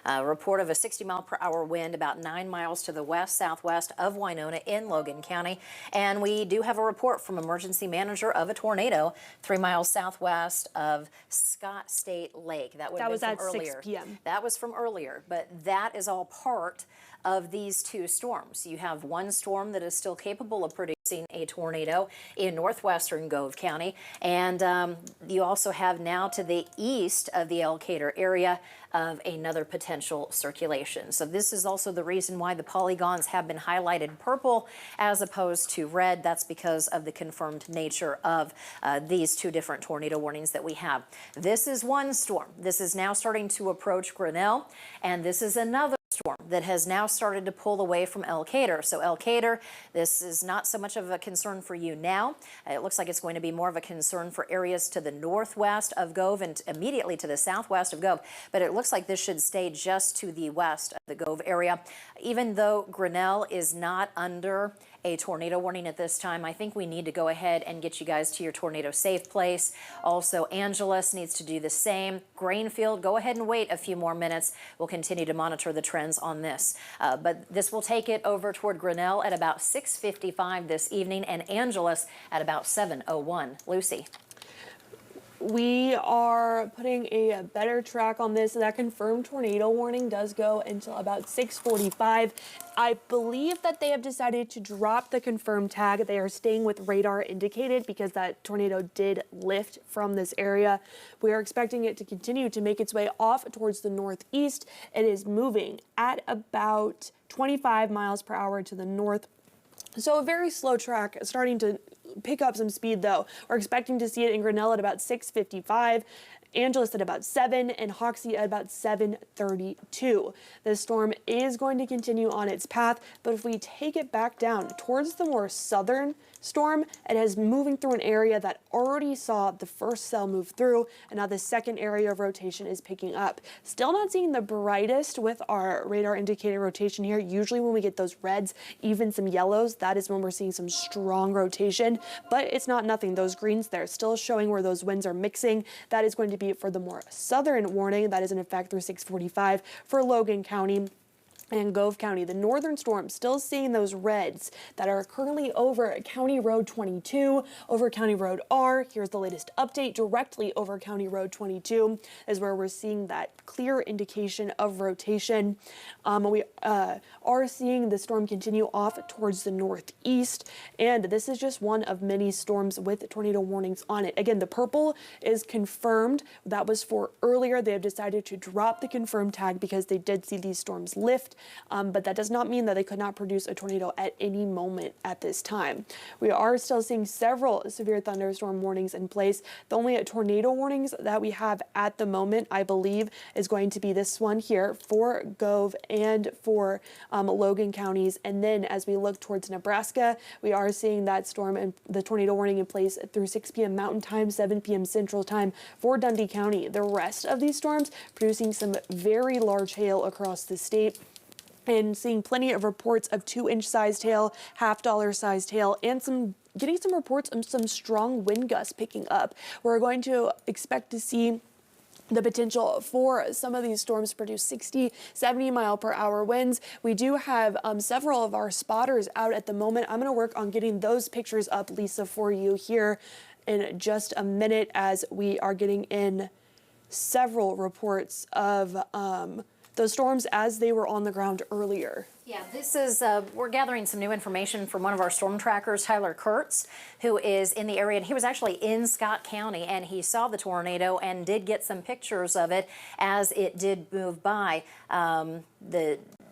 A report of a 60-mile-per-hour wind about 9 miles to the west-southwest of Winona in Logan County. And we do have a report from emergency manager of a tornado 3 miles southwest of Scott State Lake. That was at earlier. 6 p.m. That was from earlier, but that is all part of these two storms. You have one storm that is still capable of producing a tornado in northwestern Gove County, and you also have now to the east of the Elkader area of another potential circulation. So this is also the reason why the polygons have been highlighted purple as opposed to red. That's because of the confirmed nature of these two different tornado warnings that we have. This is one storm. This is now starting to approach Grinnell, and this is another storm that has now started to pull away from Elkader. So Elkader, this is not so much of a concern for you now. It looks like it's going to be more of a concern for areas to the northwest of Gove and immediately to the southwest of Gove. But it looks like this should stay just to the west of the Gove area. Even though Grinnell is not under a tornado warning at this time, I think we need to go ahead and get you guys to your tornado safe place. Also, Angeles needs to do the same. Grainfield, go ahead and wait a few more minutes. We'll continue to monitor the trends on this. But this will take it over toward Grinnell at about 6:55 this evening and Angeles at about 7:01. Lucy. We are putting a better track on this. That confirmed tornado warning does go until about 6:45. I believe that they have decided to drop the confirmed tag. They are staying with radar indicated because that tornado did lift from this area. We are expecting it to continue to make its way off towards the northeast. It is moving at about 25 miles per hour to the north. So a very slow track, starting to pick up some speed though. We're expecting to see it in Grinnell at about 6:55. Angeles at about 7 and Hoxie at about 7:32. This storm is going to continue on its path, but if we take it back down towards the more southern storm, it is moving through an area that already saw the first cell move through, and now the second area of rotation is picking up. Still not seeing the brightest with our radar indicator rotation here. Usually when we get those reds, even some yellows, that is when we're seeing some strong rotation, but it's not nothing. Those greens there still showing where those winds are mixing. That is going to be for the more southern warning that is in effect through 6:45 for Logan County and Gove County. The northern storm still seeing those reds that are currently over County Road 22, over County Road R. Here's the latest update. Directly over County Road 22 is where we're seeing that clear indication of rotation. We are seeing the storm continue off towards the northeast, and this is just one of many storms with tornado warnings on it. Again, the purple is confirmed. That was for earlier. They have decided to drop the confirmed tag because they did see these storms lift. But that does not mean that they could not produce a tornado at any moment at this time. We are still seeing several severe thunderstorm warnings in place. The only tornado warnings that we have at the moment, I believe, is going to be this one here for Gove and for Logan counties. And then as we look towards Nebraska, we are seeing that storm and the tornado warning in place through 6 p.m. Mountain Time, 7 p.m. Central Time for Dundee County. The rest of these storms producing some very large hail across the state, and seeing plenty of reports of 2-inch sized hail, $half sized hail, and getting some reports of some strong wind gusts picking up. We're going to expect to see the potential for some of these storms to produce 60, 70 mile per hour winds. We do have several of our spotters out at the moment. I'm going to work on getting those pictures up, Lisa, for you here in just a minute, as we are getting in several reports of those storms as they were on the ground earlier. Yeah, this is, we're gathering some new information from one of our storm trackers, Tyler Kurtz, who is in the area, and he was actually in Scott County, and he saw the tornado and did get some pictures of it as it did move by.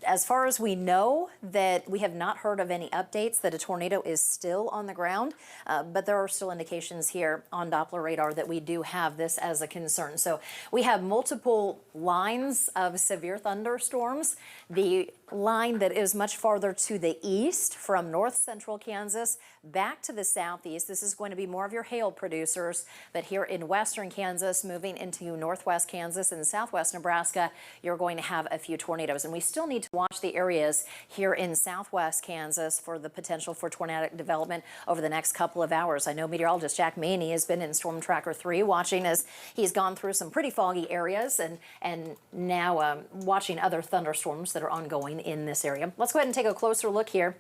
As far as we know, that we have not heard of any updates that a tornado is still on the ground, but there are still indications here on Doppler radar that we do have this as a concern. So we have multiple lines of severe thunderstorms. The line that is much farther to the east from north central Kansas back to the southeast, this is going to be more of your hail producers, but here in western Kansas, moving into northwest Kansas and southwest Nebraska, you're going to have a few tornadoes, and we still need to to watch the areas here in southwest Kansas for the potential for tornadic development over the next couple of hours. I know meteorologist Jack Maney has been in Storm Tracker 3 watching as he's gone through some pretty foggy areas and now watching other thunderstorms that are ongoing in this area. Let's go ahead and take a closer look here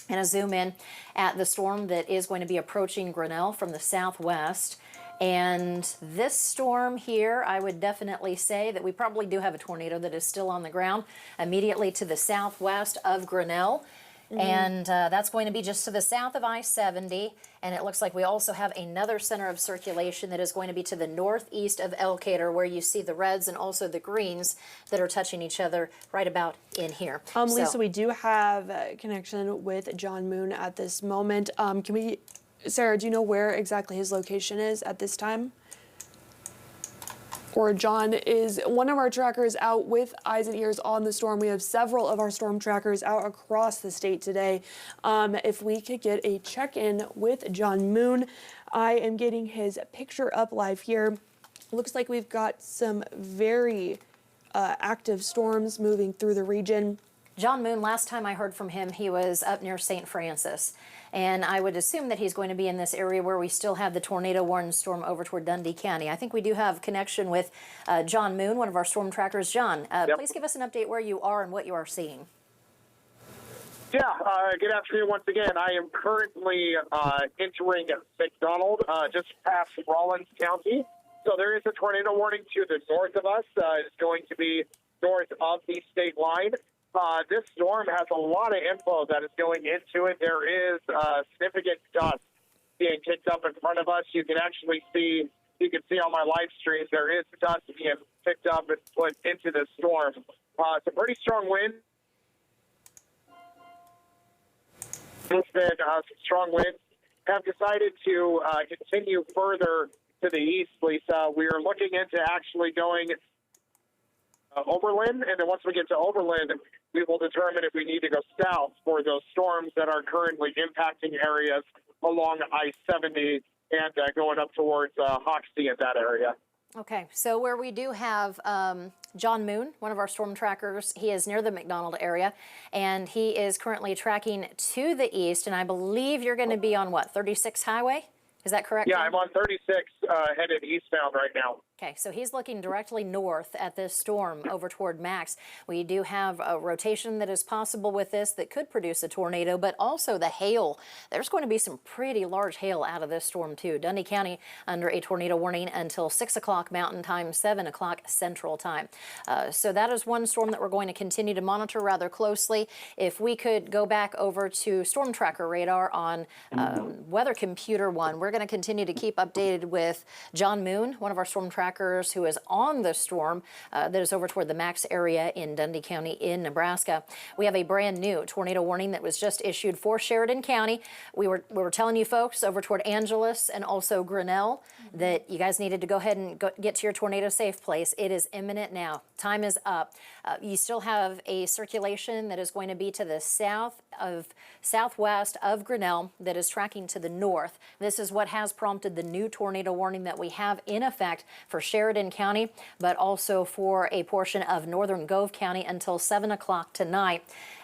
and a zoom in at the storm that is going to be approaching Grinnell from the southwest. And this storm here, I would definitely say that we probably do have a tornado that is still on the ground immediately to the southwest of Grinnell. And that's going to be just to the south of I-70. And it looks like we also have another center of circulation that is going to be to the northeast of Elkader, where you see the reds and also the greens that are touching each other right about in here. Lisa, we do have a connection with John Moon at this moment. Sarah, do you know where exactly his location is at this time? Or John is one of our trackers out with eyes and ears on the storm. We have several of our storm trackers out across the state today. If we could get a check-in with John Moon. I am getting his picture up live here. Looks like we've got some very active storms moving through the region. John Moon, last time I heard from him, he was up near St. Francis. And I would assume that he's going to be in this area where we still have the tornado warning storm over toward Dundee County. I think we do have connection with John Moon, one of our storm trackers. John, please give us an update where you are and what you are seeing. Yeah, good afternoon once again. I am currently entering McDonald, just past Rollins County. So there is a tornado warning to the north of us. It's going to be north of the state line. This storm has a lot of info that is going into it. There is significant dust being kicked up in front of us. You can actually see, on my live streams, there is dust being picked up and put into the storm. It's a pretty strong wind. There's been some strong winds. Have decided to continue further to the east, Lisa. We are looking into actually going Oberlin, and then once we get to Oberlin, we will determine if we need to go south for those storms that are currently impacting areas along I-70 and going up towards Hoxie in that area. Okay, so where we do have John Moon, one of our storm trackers, he is near the McDonald area, and he is currently tracking to the east, and I believe you're going to be on, what, 36 Highway? Is that correct? Yeah, John? I'm on 36 headed eastbound right now. Okay, so he's looking directly north at this storm over toward Max. We do have a rotation that is possible with this that could produce a tornado, but also the hail. There's going to be some pretty large hail out of this storm too. Dundee County under a tornado warning until 6 o'clock Mountain Time, 7 o'clock Central Time. So that is one storm that we're going to continue to monitor rather closely. If we could go back over to Storm Tracker radar on Weather Computer 1, we're going to continue to keep updated with John Moon, one of our storm trackers who is on the storm that is over toward the Max area in Dundee County in Nebraska. We have a brand new tornado warning that was just issued for Sheridan County. We were telling you folks over toward Angeles and also Grinnell that you guys needed to go ahead and get to your tornado safe place. It is imminent now. Time is up. You still have a circulation that is going to be to the southwest of Grinnell that is tracking to the north. This is what has prompted the new tornado warning that we have in effect for Sheridan County, but also for a portion of northern Gove County until 7 o'clock tonight.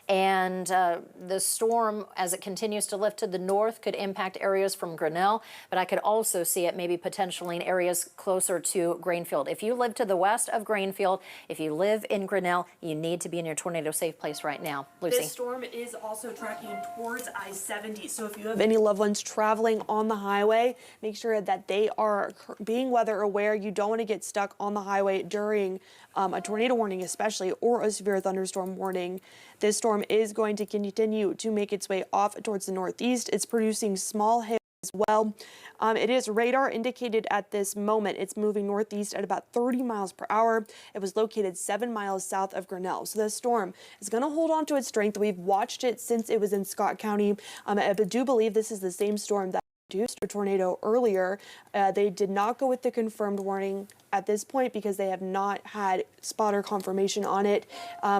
And the storm, as it continues to lift to the north, could impact areas from Grinnell, but I could also see it maybe potentially in areas closer to Greenfield. If you live to the west of Greenfield, if you live in Grinnell, you need to be in your tornado safe place right now. Lucy. This storm is also tracking towards I-70, so if you have any loved ones traveling on the highway, make sure that they are being weather aware. You don't want to get stuck on the highway during a tornado warning especially, or a severe thunderstorm warning. This storm is going to continue to make its way off towards the northeast. It's producing small hail as well. It is radar indicated at this moment. It's moving northeast at about 30 miles per hour. It was located 7 miles south of Grinnell. So the storm is going to hold on to its strength. We've watched it since it was in Scott County. I do believe this is the same storm that produced a tornado earlier. They did not go with the confirmed warning at this point because they have not had spotter confirmation on it.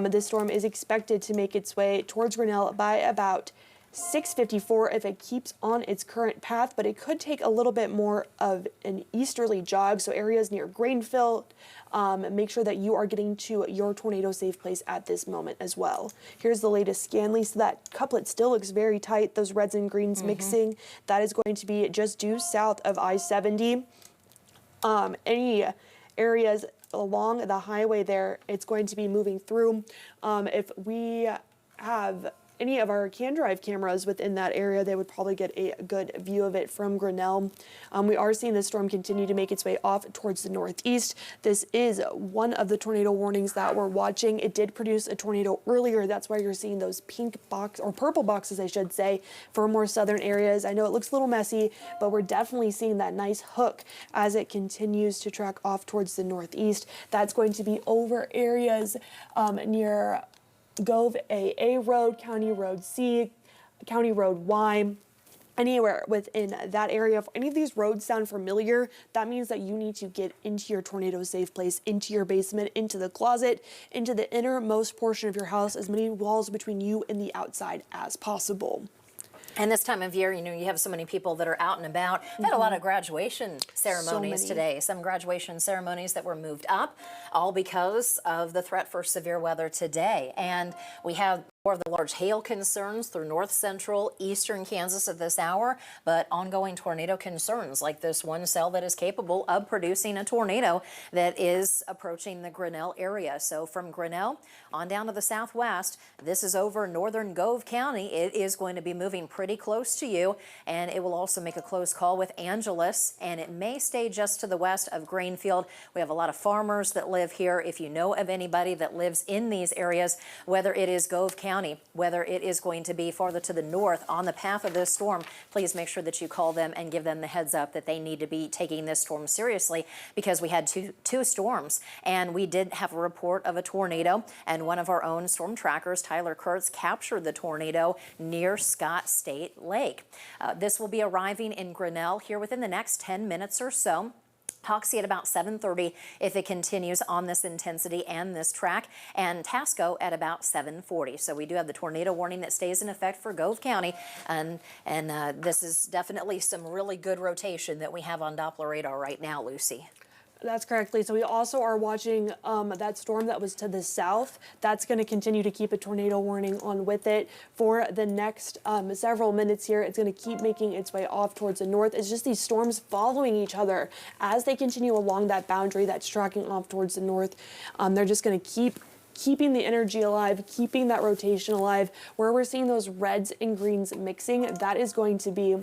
This storm is expected to make its way towards Grinnell by about 6:54 if it keeps on its current path, but it could take a little bit more of an easterly jog. So areas near Grinnell, make sure that you are getting to your tornado safe place at this moment as well. Here's the latest Scanly. So that couplet still looks very tight. Those reds and greens mixing. That is going to be just due south of I-70. Any areas along the highway there, it's going to be moving through. If we have any of our CanDrive cameras within that area, they would probably get a good view of it from Grinnell. We are seeing this storm continue to make its way off towards the northeast. This is one of the tornado warnings that we're watching. It did produce a tornado earlier. That's why you're seeing those pink box or purple boxes, I should say, for more southern areas. I know it looks a little messy, but we're definitely seeing that nice hook as it continues to track off towards the northeast. That's going to be over areas near Gove AA Road, County Road C, County Road Y, anywhere within that area. If any of these roads sound familiar, that means that you need to get into your tornado safe place, into your basement, into the closet, into the innermost portion of your house, as many walls between you and the outside as possible. And this time of year, you know, you have so many people that are out and about. We've had a lot of graduation ceremonies today. Some graduation ceremonies that were moved up, all because of the threat for severe weather today. And we have more of the large hail concerns through north central, eastern Kansas at this hour, but ongoing tornado concerns like this one cell that is capable of producing a tornado that is approaching the Grinnell area. So from Grinnell on down to the southwest, this is over northern Gove County. It is going to be moving pretty close to you, and it will also make a close call with Angeles, and it may stay just to the west of Greenfield. We have a lot of farmers that live here. If you know of anybody that lives in these areas, whether it is Gove County, whether it is going to be farther to the north on the path of this storm, please make sure that you call them and give them the heads up that they need to be taking this storm seriously, because we had two storms, and we did have a report of a tornado, and one of our own storm trackers, Tyler Kurtz, captured the tornado near Scott State Lake. This will be arriving in Grinnell here within the next 10 minutes or so. Hoxie at about 7:30 if it continues on this intensity and this track, and Tasco at about 7:40. So we do have the tornado warning that stays in effect for Gove County, and this is definitely some really good rotation that we have on Doppler radar right now, Lucy. That's correct, Lee. So we also are watching that storm that was to the south. That's going to continue to keep a tornado warning on with it for the next several minutes here. It's going to keep making its way off towards the north. It's just these storms following each other as they continue along that boundary that's tracking off towards the north. They're just going to keeping the energy alive, keeping that rotation alive. Where we're seeing those reds and greens mixing, that is going to be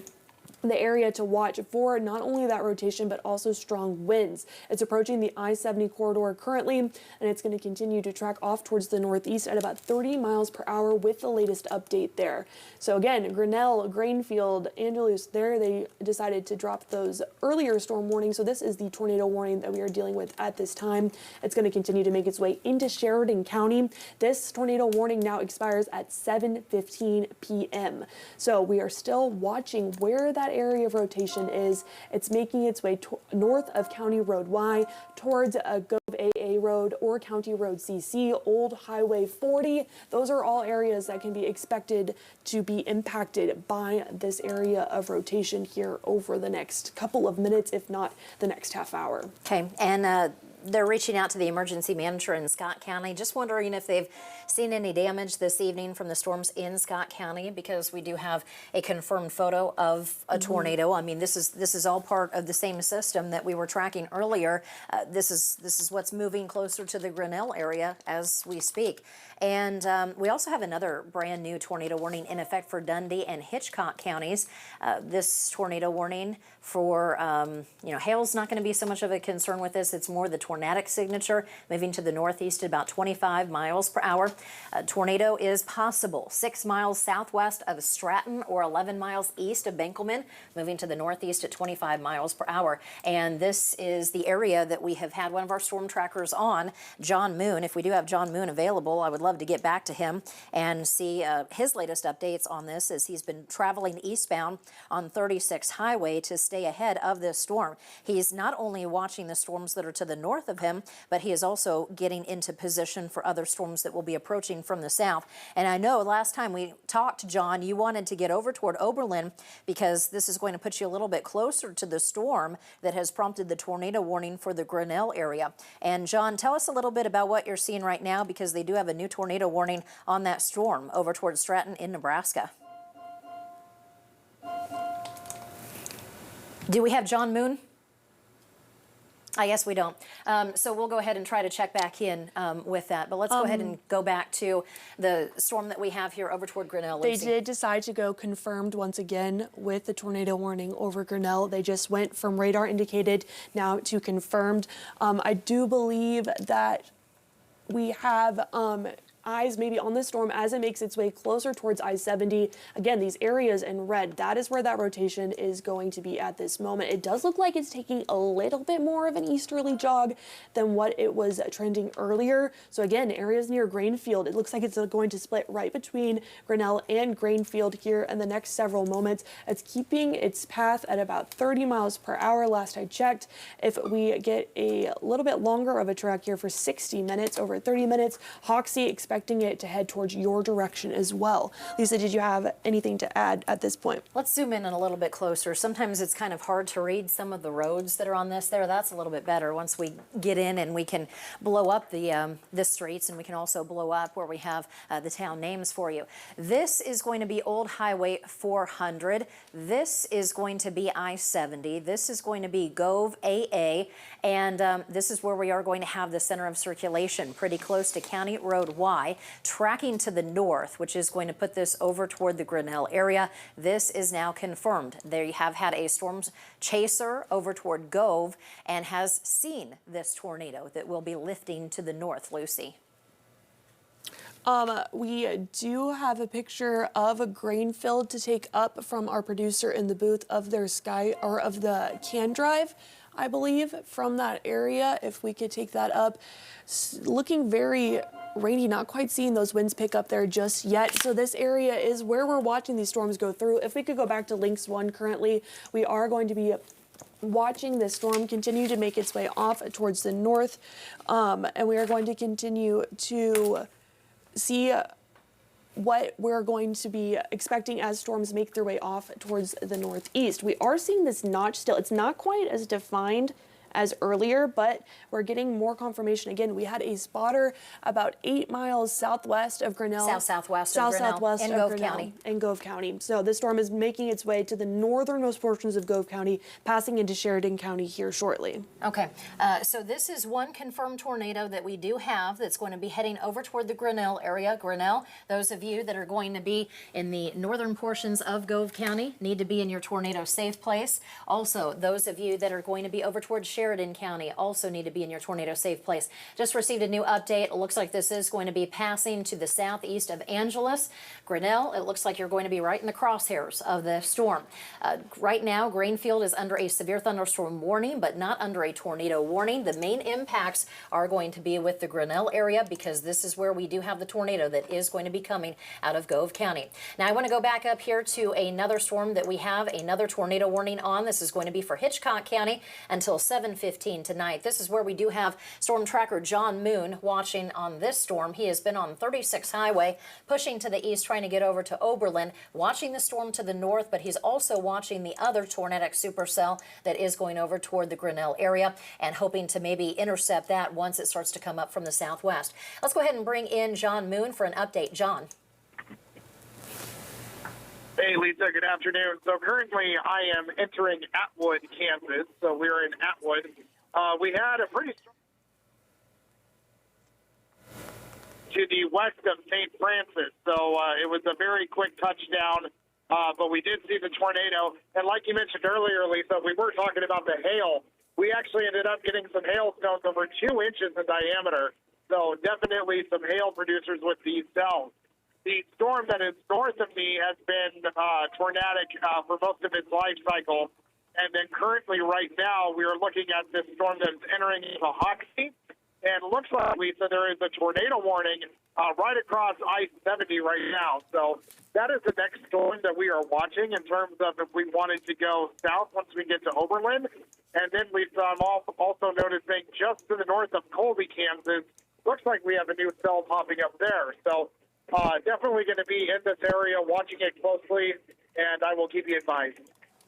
the area to watch for not only that rotation, but also strong winds. It's approaching the I-70 corridor currently, and it's going to continue to track off towards the northeast at about 30 miles per hour with the latest update there. So again, Grinnell, Greenfield, Angeles, there they decided to drop those earlier storm warnings. So this is the tornado warning that we are dealing with at this time. It's going to continue to make its way into Sheridan County. This tornado warning now expires at 7:15 p.m. So we are still watching where that area of rotation is. It's making its way north of County Road Y towards Gove AA Road or County Road CC, Old Highway 40. Those are all areas that can be expected to be impacted by this area of rotation here over the next couple of minutes, if not the next half hour. Okay, and they're reaching out to the emergency manager in Scott County, just wondering if they've seen any damage this evening from the storms in Scott County, because we do have a confirmed photo of a tornado. I mean, this is all part of the same system that we were tracking earlier. This is what's moving closer to the Grinnell area as we speak. And we also have another brand new tornado warning in effect for Dundee and Hitchcock counties. This tornado warning for, hail's not going to be so much of a concern with this. It's more the tornadic signature moving to the northeast at about 25 miles per hour. A tornado is possible 6 miles southwest of Stratton or 11 miles east of Benkelman, moving to the northeast at 25 miles per hour. And this is the area that we have had one of our storm trackers on, John Moon. If we do have John Moon available, I would love to get back to him and see his latest updates on this, as he's been traveling eastbound on 36 highway to stay ahead of this storm. He's not only watching the storms that are to the north north of him, but he is also getting into position for other storms that will be approaching from the south. And I know last time we talked, John, you wanted to get over toward Oberlin because this is going to put you a little bit closer to the storm that has prompted the tornado warning for the Grinnell area. And John, tell us a little bit about what you're seeing right now, because they do have a new tornado warning on that storm over toward Stratton in Nebraska. Do we have John Moon? I guess we don't. So we'll go ahead and try to check back in with that. But let's go ahead and go back to the storm that we have here over toward Grinnell. They did decide to go confirmed once again with the tornado warning over Grinnell. They just went from radar indicated now to confirmed. I do believe that we have eyes maybe on the storm as it makes its way closer towards I-70. Again, these areas in red, that is where that rotation is going to be at this moment. It does look like it's taking a little bit more of an easterly jog than what it was trending earlier. So again, areas near Grainfield, it looks like it's going to split right between Grinnell and Grainfield here in the next several moments. It's keeping its path at about 30 miles per hour last I checked. If we get a little bit longer of a track here for 60 minutes, over 30 minutes, Hoxie expecting it to head towards your direction as well. Lisa, did you have anything to add at this point? Let's zoom in a little bit closer. Sometimes it's kind of hard to read some of the roads that are on this there. That's a little bit better once we get in and we can blow up the streets, and we can also blow up where we have the town names for you. This is going to be Old Highway 400. This is going to be I-70. This is going to be Gove AA. And this is where we are going to have the center of circulation pretty close to County Road Y, tracking to the north, which is going to put this over toward the Grinnell area. This is now confirmed. They have had a storm chaser over toward Gove and has seen this tornado that will be lifting to the north. Lucy. We do have a picture of a grain field to take up from our producer in the booth of their sky, or of the can drive, I believe, from that area. If we could take that up. Looking very rainy, not quite seeing those winds pick up there just yet. So this area is where we're watching these storms go through. If we could go back to Lynx 1 currently, we are going to be watching this storm continue to make its way off towards the north. And we are going to continue to see what we're going to be expecting as storms make their way off towards the northeast. We are seeing this notch still. It's not quite as defined as earlier, but we're getting more confirmation. Again, we had a spotter about 8 miles southwest of Grinnell. Southwest of Gove County. In Gove County. So this storm is making its way to the northernmost portions of Gove County, passing into Sheridan County here shortly. Okay, so this is one confirmed tornado that we do have that's going to be heading over toward the Grinnell area. Grinnell, those of you that are going to be in the northern portions of Gove County need to be in your tornado safe place. Also, those of you that are going to be over toward Sheridan County also need to be in your tornado safe place. Just received a new update. It looks like this is going to be passing to the southeast of Angeles. Grinnell, it looks like you're going to be right in the crosshairs of the storm. Right now, Grainfield is under a severe thunderstorm warning, but not under a tornado warning. The main impacts are going to be with the Grinnell area, because this is where we do have the tornado that is going to be coming out of Gove County. Now, I want to go back up here to another storm that we have, another tornado warning on. This is going to be for Hitchcock County until 7:15 tonight. This is where we do have storm tracker John Moon watching on this storm. He has been on 36 Highway, pushing to the east, trying to get over to Oberlin, watching the storm to the north, but he's also watching the other tornadic supercell that is going over toward the Grinnell area and hoping to maybe intercept that once it starts to come up from the southwest. Let's go ahead and bring in John Moon for an update. John. Hey, Lisa, good afternoon. So currently I am entering Atwood, Kansas. So we're in Atwood. We had a pretty strong to the west of St. Francis. So it was a very quick touchdown, but we did see the tornado. And like you mentioned earlier, Lisa, we were talking about the hail. We actually ended up getting some hailstones over 2 inches in diameter. So definitely some hail producers with these cells. The storm that is north of me has been tornadic for most of its life cycle. And then currently right now we are looking at this storm that's entering into Hoxie. And it looks like, Lisa, there is a tornado warning right across I-70 right now. So that is the next storm that we are watching in terms of if we wanted to go south once we get to Oberlin. And then we've also noticing just to the north of Colby, Kansas, looks like we have a new cell popping up there. So definitely going to be in this area, watching it closely, and I will keep you advised.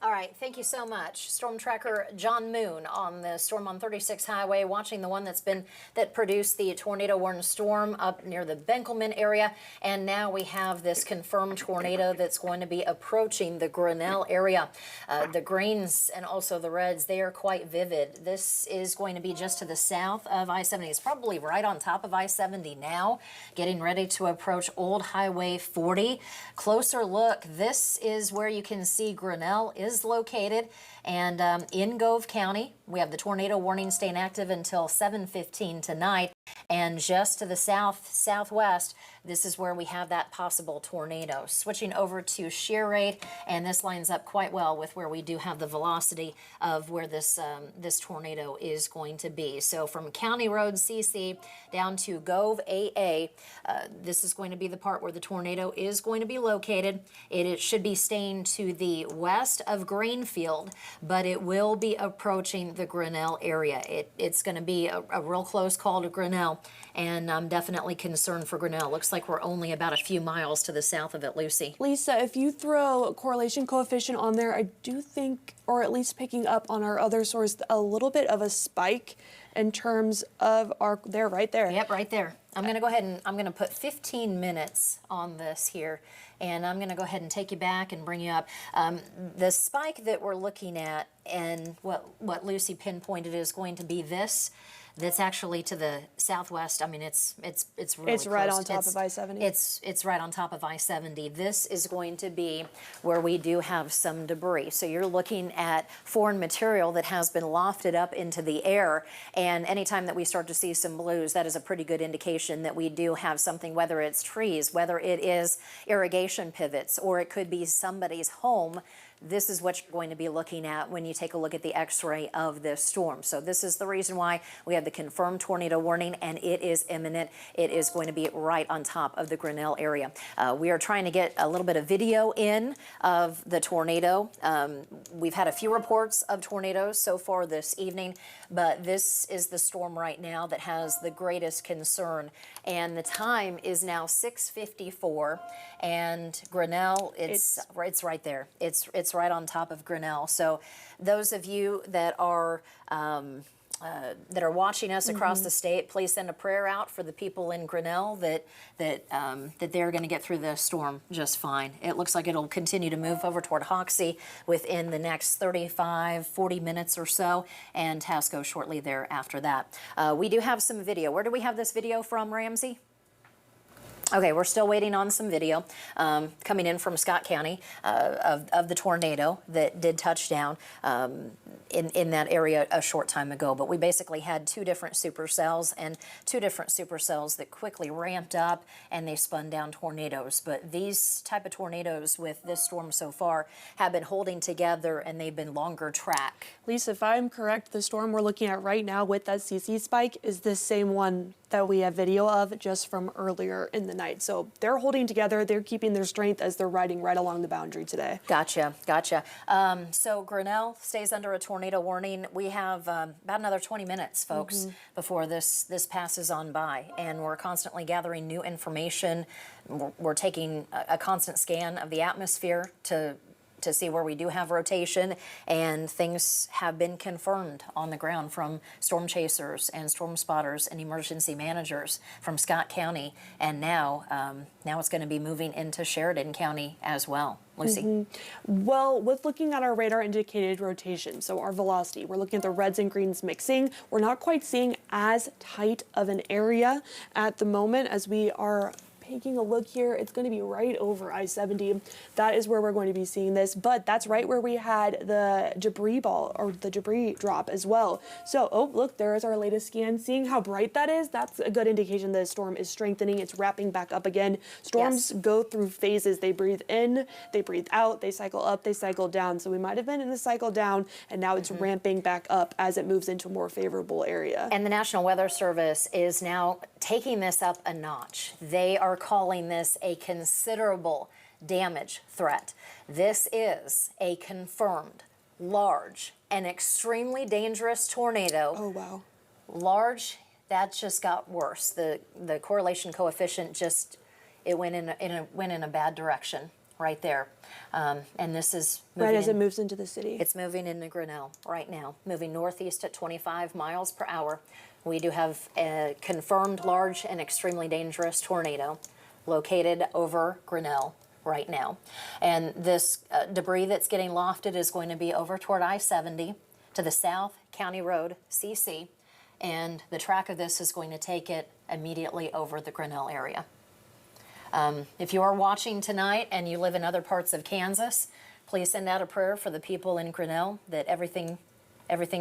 All right, thank you so much. Storm tracker John Moon on the storm on 36 Highway, watching the one that produced the tornado warning storm up near the Benkelman area. And now we have this confirmed tornado that's going to be approaching the Grinnell area. The greens and also the reds, they are quite vivid. This is going to be just to the south of I-70. It's probably right on top of I-70 now, getting ready to approach Old Highway 40. Closer look, this is where you can see Grinnell is located, and in Gove County we have the tornado warning staying active until 7:15 tonight. And just to the southwest, this is where we have that possible tornado. Switching over to shear rate, and this lines up quite well with where we do have the velocity of where this tornado is going to be. So from County Road CC down to Gove AA, this is going to be the part where the tornado is going to be located. It should be staying to the west of Greenfield, but it will be approaching the Grinnell area. It's going to be a real close call to Grinnell, and I'm definitely concerned for Grinnell. Looks like we're only about a few miles to the south of it, Lucy. Lisa, if you throw a correlation coefficient on there, I do think, or at least picking up on our other source, a little bit of a spike in terms of they're right there. Yep, right there. I'm going to go ahead and I'm going to put 15 minutes on this here, and I'm going to go ahead and take you back and bring you up. The spike that we're looking at, and what Lucy pinpointed, is going to be this. That's actually to the southwest. I mean, it's really It's right close. on top of I-70. It's right on top of I-70. This is going to be where we do have some debris. So you're looking at foreign material that has been lofted up into the air, and anytime that we start to see some blues, that is a pretty good indication that we do have something, whether it's trees, whether it is irrigation pivots, or it could be somebody's home. This is what you're going to be looking at when you take a look at the x-ray of this storm. So this is the reason why we have the confirmed tornado warning, and it is imminent. It is going to be right on top of the Grinnell area. We are trying to get a little bit of video in of the tornado. We've had a few reports of tornadoes so far this evening, but this is the storm right now that has the greatest concern. And the time is now 6:54, and Grinnell, it's right there. It's right on top of Grinnell. So those of you that are watching us across the state, please send a prayer out for the people in Grinnell that they're going to get through the storm just fine. It looks like it'll continue to move over toward Hoxie within the next 35-40 minutes or so, and Tasco shortly thereafter that. We do have some video. Where do we have this video from, Ramsey? Okay, we're still waiting on some video coming in from Scott County of the tornado that did touch down in that area a short time ago. But we basically had two different supercells that quickly ramped up, and they spun down tornadoes. But these type of tornadoes with this storm so far have been holding together, and they've been longer track. Lisa, if I'm correct, the storm we're looking at right now with that CC spike is the same one that we have video of just from earlier in the night. So they're holding together, they're keeping their strength as they're riding right along the boundary today. Gotcha. So Grinnell stays under a tornado warning. We have about another 20 minutes, folks, before this passes on by, and we're constantly gathering new information. We're taking a constant scan of the atmosphere to see where we do have rotation, and things have been confirmed on the ground from storm chasers and storm spotters and emergency managers from Scott County, and now it's going to be moving into Sheridan County as well. Lucy? Well, with looking at our radar indicated rotation, so our velocity, we're looking at the reds and greens mixing. We're not quite seeing as tight of an area at the moment as we are taking a look here, it's going to be right over I-70. That is where we're going to be seeing this, but that's right where we had the debris ball or the debris drop as well. So, oh, look, there is our latest scan. Seeing how bright that is, that's a good indication the storm is strengthening. It's wrapping back up again. Storms go through phases. They breathe in, they breathe out, they cycle up, they cycle down. So we might have been in the cycle down, and now it's ramping back up as it moves into a more favorable area. And the National Weather Service is now taking this up a notch. They are calling this a considerable damage threat. This is a confirmed, large, and extremely dangerous tornado. Oh, wow. Large, that just got worse. The correlation coefficient just, it went in a bad direction right there. And this is moving Right as it moves into the city. It's moving into Grinnell right now, moving northeast at 25 miles per hour. We do have a confirmed large and extremely dangerous tornado located over Grinnell right now. And this debris that's getting lofted is going to be over toward I-70 to the south, County Road, CC, and the track of this is going to take it immediately over the Grinnell area. If you are watching tonight and you live in other parts of Kansas, please send out a prayer for the people in Grinnell that everything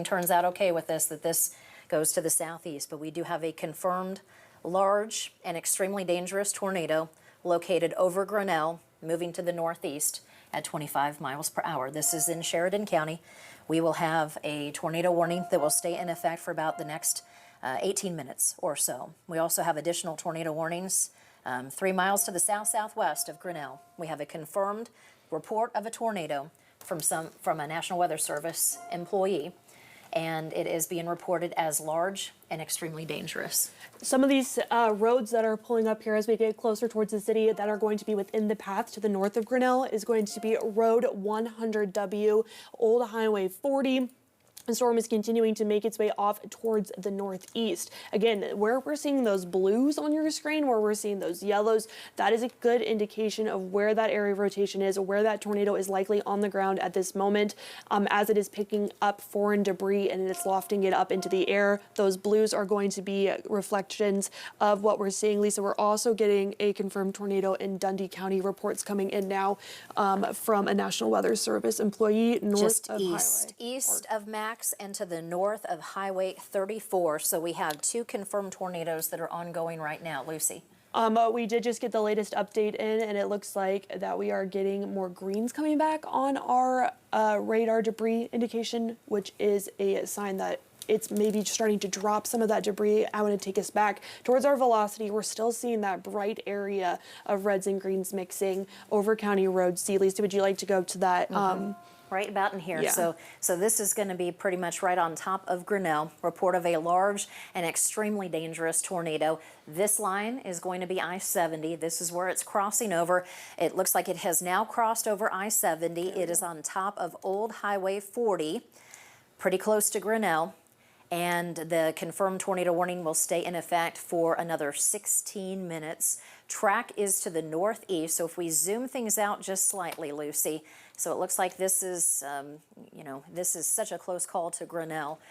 turns out okay with this, that this goes to the southeast. But we do have a confirmed large and extremely dangerous tornado located over Grinnell, moving to the northeast at 25 miles per hour. This is in Sheridan County. We will have a tornado warning that will stay in effect for about the next 18 minutes or so. We also have additional tornado warnings 3 miles to the south-southwest of Grinnell. We have a confirmed report of a tornado from a National Weather Service employee, and it is being reported as large and extremely dangerous. Some of these roads that are pulling up here as we get closer towards the city that are going to be within the path to the north of Grinnell is going to be Road 100W, Old Highway 40. The storm is continuing to make its way off towards the northeast. Again, where we're seeing those blues on your screen, where we're seeing those yellows, that is a good indication of where that area of rotation is, or where that tornado is likely on the ground at this moment. As it is picking up foreign debris and it's lofting it up into the air, those blues are going to be reflections of what we're seeing. Lisa, we're also getting a confirmed tornado in Dundee County. Reports coming in now from a National Weather Service employee north Just of east of Max and to the north of Highway 34. So we have 2 confirmed tornadoes that are ongoing right now. Lucy. We did just get the latest update in, and it looks like that we are getting more greens coming back on our radar debris indication, which is a sign that it's maybe starting to drop some of that debris. I want to take us back towards our velocity. We're still seeing that bright area of reds and greens mixing over County Road C. Lisa, would you like to go to that? Right about in here. Yeah. So this is going to be pretty much right on top of Grinnell. Report of a large and extremely dangerous tornado. This line is going to be I-70. This is where it's crossing over. It looks like it has now crossed over I-70. It is on top of Old Highway 40, pretty close to Grinnell. And the confirmed tornado warning will stay in effect for another 16 minutes. Track is to the northeast. So if we zoom things out just slightly, Lucy, so it looks like this is, this is such a close call to Grinnell.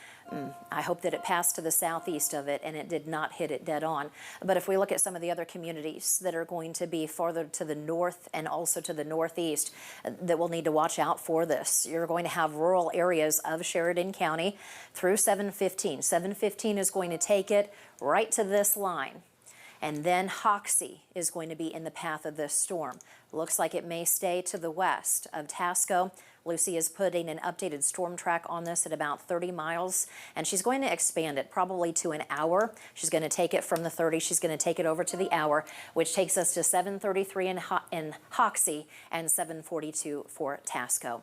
I hope that it passed to the southeast of it and it did not hit it dead on. But if we look at some of the other communities that are going to be farther to the north and also to the northeast that will need to watch out for this, you're going to have rural areas of Sheridan County through 715. 715 is going to take it right to this line. And then Hoxie is going to be in the path of this storm. Looks like it may stay to the west of Tasco. Lucy is putting an updated storm track on this at about 30 miles, and she's going to expand it probably to an hour. She's going to take it from the 30, she's going to take it over to the hour, which takes us to 7:33 in Hoxie and 7:42 for Tasco.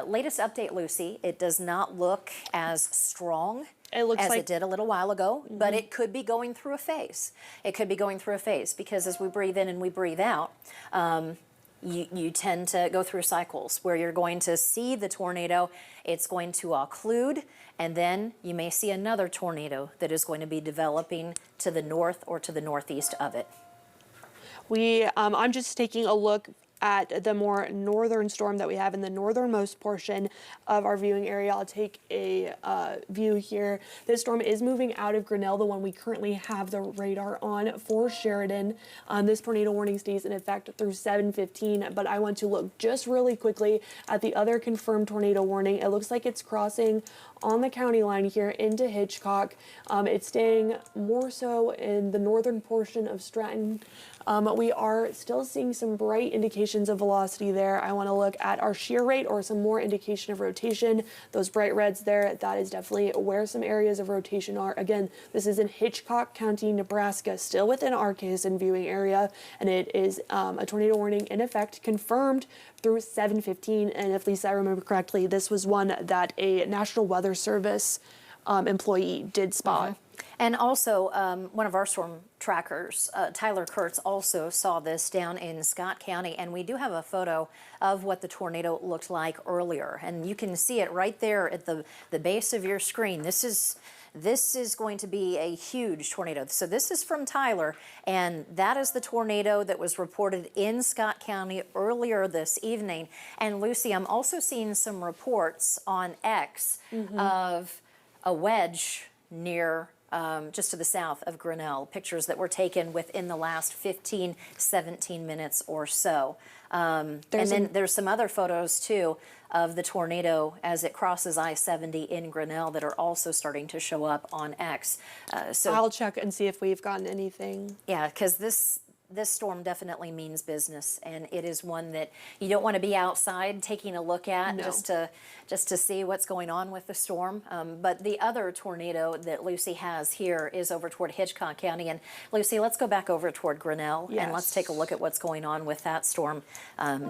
Latest update, Lucy, it does not look as strong It looks as like it did a little while ago, but it could be going through a phase. It could be going through a phase because as we breathe in and we breathe out, you tend to go through cycles where you're going to see the tornado, it's going to occlude, and then you may see another tornado that is going to be developing to the north or to the northeast of it. I'm just taking a look at the more northern storm that we have in the northernmost portion of our viewing area. I'll take a view here. This storm is moving out of Grinnell, the one we currently have the radar on for Sheridan. This tornado warning stays in effect through 7:15, but I want to look just really quickly at the other confirmed tornado warning. It looks like it's crossing on the county line here into Hitchcock. It's staying more so in the northern portion of Stratton. We are still seeing some bright indications of velocity there. I want to look at our shear rate or some more indication of rotation. Those bright reds there, that is definitely where some areas of rotation are. Again, this is in Hitchcock County, Nebraska, still within our KSN viewing area, and it is a tornado warning in effect, confirmed through 7:15. And if Lisa, I remember correctly, this was one that a National Weather Service employee did spot. And also, one of our storm trackers, Tyler Kurtz, also saw this down in Scott County, and we do have a photo of what the tornado looked like earlier, and you can see it right there at the base of your screen. This is going to be a huge tornado. So this is from Tyler, and that is the tornado that was reported in Scott County earlier this evening. And Lucy, I'm also seeing some reports on X of a wedge near just to the south of Grinnell, pictures that were taken within the last 15, 17 minutes or so. And then there's some other photos too of the tornado as it crosses I-70 in Grinnell that are also starting to show up on X. So I'll check and see if we've gotten anything. yeah, because this storm definitely means business, and it is one that you don't want to be outside taking a look at just to see what's going on with the storm. But the other tornado that Lucy has here is over toward Hitchcock County. And Lucy, let's go back over toward Grinnell and let's take a look at what's going on with that storm,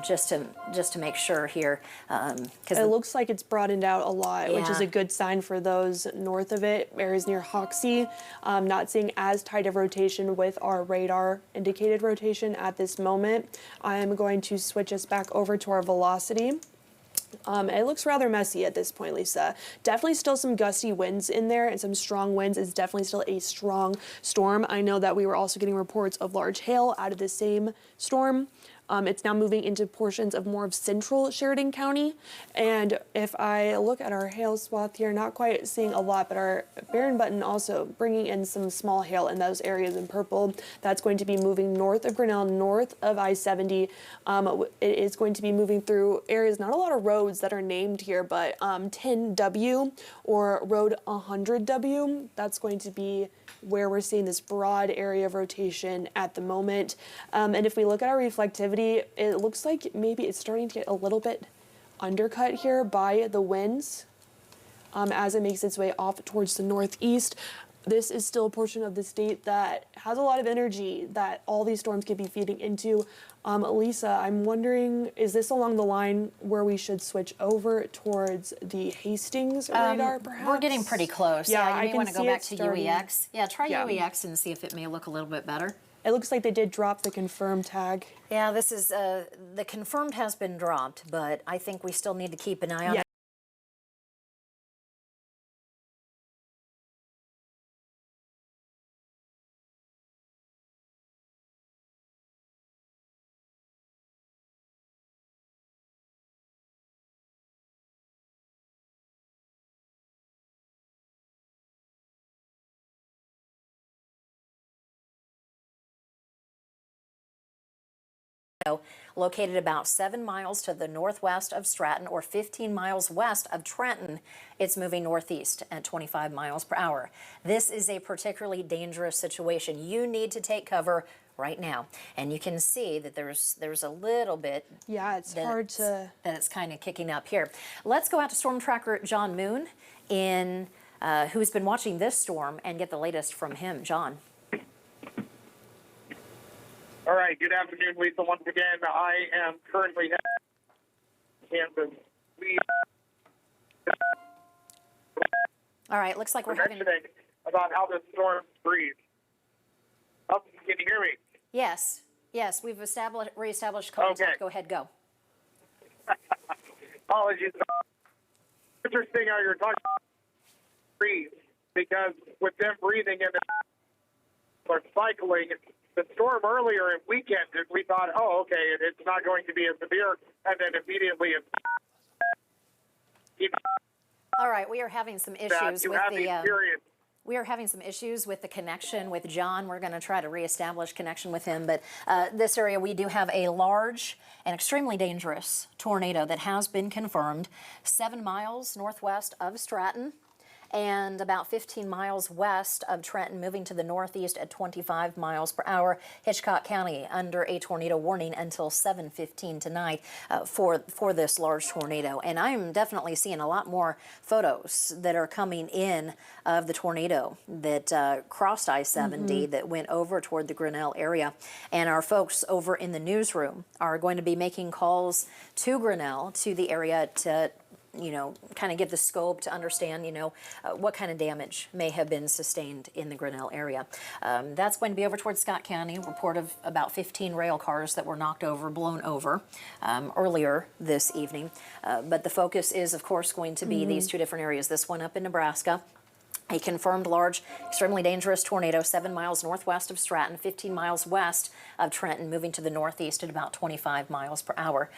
just to make sure here. Because it looks like it's broadened out a lot, which is a good sign for those north of it, areas near Hoxie. Not seeing as tight of rotation with our radar indicator rotation at this moment. I am going to switch us back over to our velocity. It looks rather messy at this point, Lisa. Definitely still some gusty winds in there and some strong winds. It's definitely still a strong storm. I know that we were also getting reports of large hail out of the same storm. It's now moving into portions of more of central Sheridan County. And if I look at our hail swath here, not quite seeing a lot, but our Barron button also bringing in some small hail in those areas in purple. That's going to be moving north of Grinnell, north of I-70. It is going to be moving through areas, not a lot of roads that are named here, but 10W or Road 100W. That's going to be where we're seeing this broad area of rotation at the moment. And if we look at our reflectivity, it looks like maybe it's starting to get a little bit undercut here by the winds as it makes its way off towards the northeast. This is still a portion of the state that has a lot of energy that all these storms could be feeding into. Lisa, I'm wondering, is this along the line where we should switch over towards the Hastings radar, perhaps? We're getting pretty close. Yeah, you may want to go back to starting. UEX. Yeah, try UEX and see if it may look a little bit better. It looks like they did drop the confirmed tag. Yeah, this is, the confirmed has been dropped, but I think we still need to keep an eye on it. Located about 7 miles to the northwest of Stratton or 15 miles west of Trenton. It's moving northeast at 25 miles per hour. This is a particularly dangerous situation. You need to take cover right now. And you can see that there's a little bit. Yeah, it's hard to. That it's kind of kicking up here. Let's go out to storm tracker John Moon, who's been watching this storm, and get the latest from him. John. All right, good afternoon, Lisa. Once again, I am currently in Kansas. All right, looks like we're having about how this storm breathes. Oh, can you hear me? Yes, we've reestablished contact. Okay. Go ahead, go. Apologies. Interesting how you're talking about breathe, because with them breathing and they're cycling, the storm earlier in weekend, we thought, oh, okay, it's not going to be as severe, and then immediately All right, we are having some issues you with have the. these periods. We are having some issues with the connection with John. We're going to try to reestablish connection with him. But this area, we do have a large and extremely dangerous tornado that has been confirmed 7 miles northwest of Stratton and about 15 miles west of Trenton, moving to the northeast at 25 miles per hour. Hitchcock County under a tornado warning until 7:15 tonight for this large tornado. And I'm definitely seeing a lot more photos that are coming in of the tornado that crossed I-70 that went over toward the Grinnell area. And our folks over in the newsroom are going to be making calls to Grinnell, to the area, to kind of give the scope to understand, what kind of damage may have been sustained in the Grinnell area. That's going to be over towards Scott County. Report of about 15 rail cars that were knocked over, blown over earlier this evening. But the focus is, of course, going to be these two different areas. This one up in Nebraska. A confirmed large, extremely dangerous tornado 7 miles northwest of Stratton, 15 miles west of Trenton, moving to the northeast at about 25 miles per hour.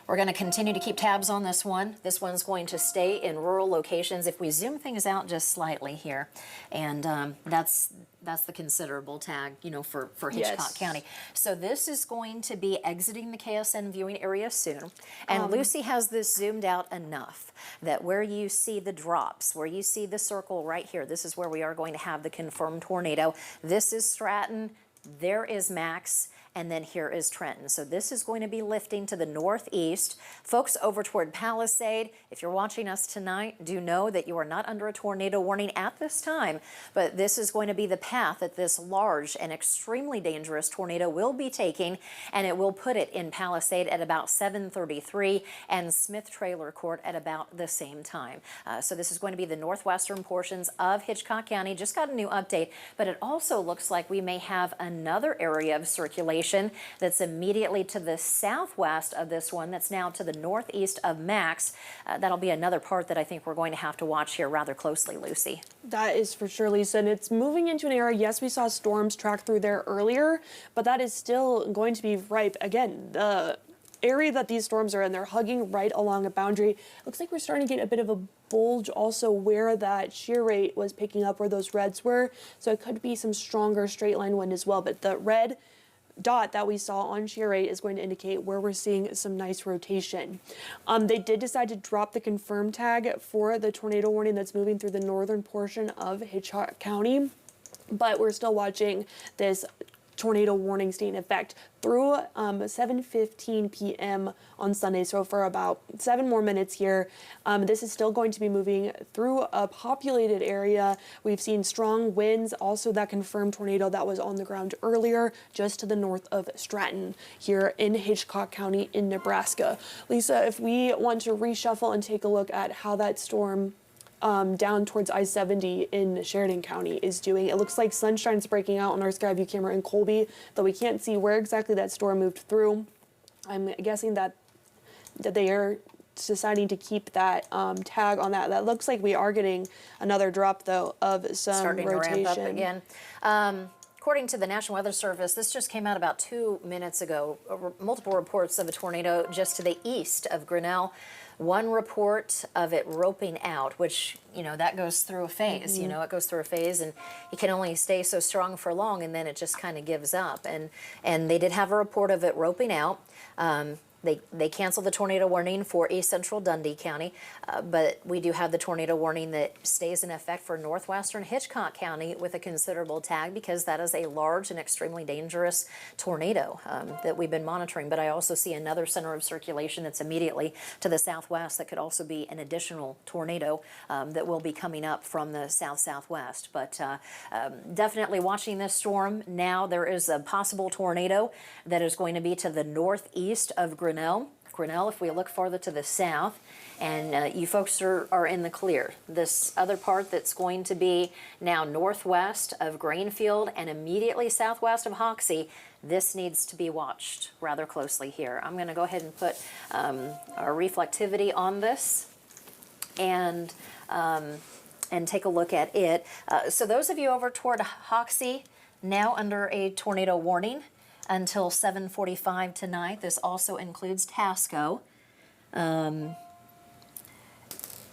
We're going to continue to keep tabs on this one. This one's going to stay in rural locations. If we zoom things out just slightly here, and that's the considerable tag, for Hitchcock County. So this is going to be exiting the KSN viewing area soon. And Lucy has this zoomed out enough that where you see the drops, where you see the circle right here, this is where we are going to have the confirmed tornado. This is Stratton, there is Max, and then here is Trenton. So this is going to be lifting to the northeast. Folks over toward Palisade, if you're watching us tonight, do know that you are not under a tornado warning at this time, but this is going to be the path that this large and extremely dangerous tornado will be taking, and it will put it in Palisade at about 7:33 and Smith Trailer Court at about the same time. So this is going to be the northwestern portions of Hitchcock County. Just got a new update, but it also looks like we may have another area of circulation that's immediately to the southwest of this one, that's now to the northeast of Max. That'll be another part that I think we're going to have to watch here rather closely, Lucy. That is for sure, Lisa, and it's moving into an area. Yes, we saw storms track through there earlier, but that is still going to be ripe. Again, the area that these storms are in, they're hugging right along a boundary. Looks like we're starting to get a bit of a bulge also where that shear rate was picking up, where those reds were. So it could be some stronger straight line wind as well, but the red dot that we saw on shear rate is going to indicate where we're seeing some nice rotation. They did decide to drop the confirmed tag for the tornado warning that's moving through the northern portion of Hitchcock County, but we're still watching this tornado warning stay in effect through 7:15 p.m. on Sunday. So for about 7 more minutes here, this is still going to be moving through a populated area. We've seen strong winds, also that confirmed tornado that was on the ground earlier, just to the north of Stratton here in Hitchcock County in Nebraska. Lisa, if we want to reshuffle and take a look at how that storm down towards I-70 in Sheridan County is doing. It looks like sunshine's breaking out on our Skyview camera in Colby, though we can't see where exactly that storm moved through. I'm guessing that they are deciding to keep that tag on that. That looks like we are getting another drop, though, of some starting rotation. to ramp up again. According to the National Weather Service, this just came out about 2 minutes ago. Multiple reports of a tornado just to the east of Grinnell. One report of it roping out, which, that goes through a phase. It goes through a phase, and it can only stay so strong for long, and then it just kind of gives up. And they did have a report of it roping out. They canceled the tornado warning for East Central Dundee County, but we do have the tornado warning that stays in effect for northwestern Hitchcock County with a considerable tag, because that is a large and extremely dangerous tornado that we've been monitoring. But I also see another center of circulation that's immediately to the southwest that could also be an additional tornado that will be coming up from the south-southwest. But definitely watching this storm now. There is a possible tornado that is going to be to the northeast of Grinnell, if we look farther to the south, and you folks are in the clear. This other part that's going to be now northwest of Greenfield and immediately southwest of Hoxie, this needs to be watched rather closely here. I'm going to go ahead and put our reflectivity on this and take a look at it. So those of you over toward Hoxie, now under a tornado warning until 7:45 tonight. This also includes Tasco.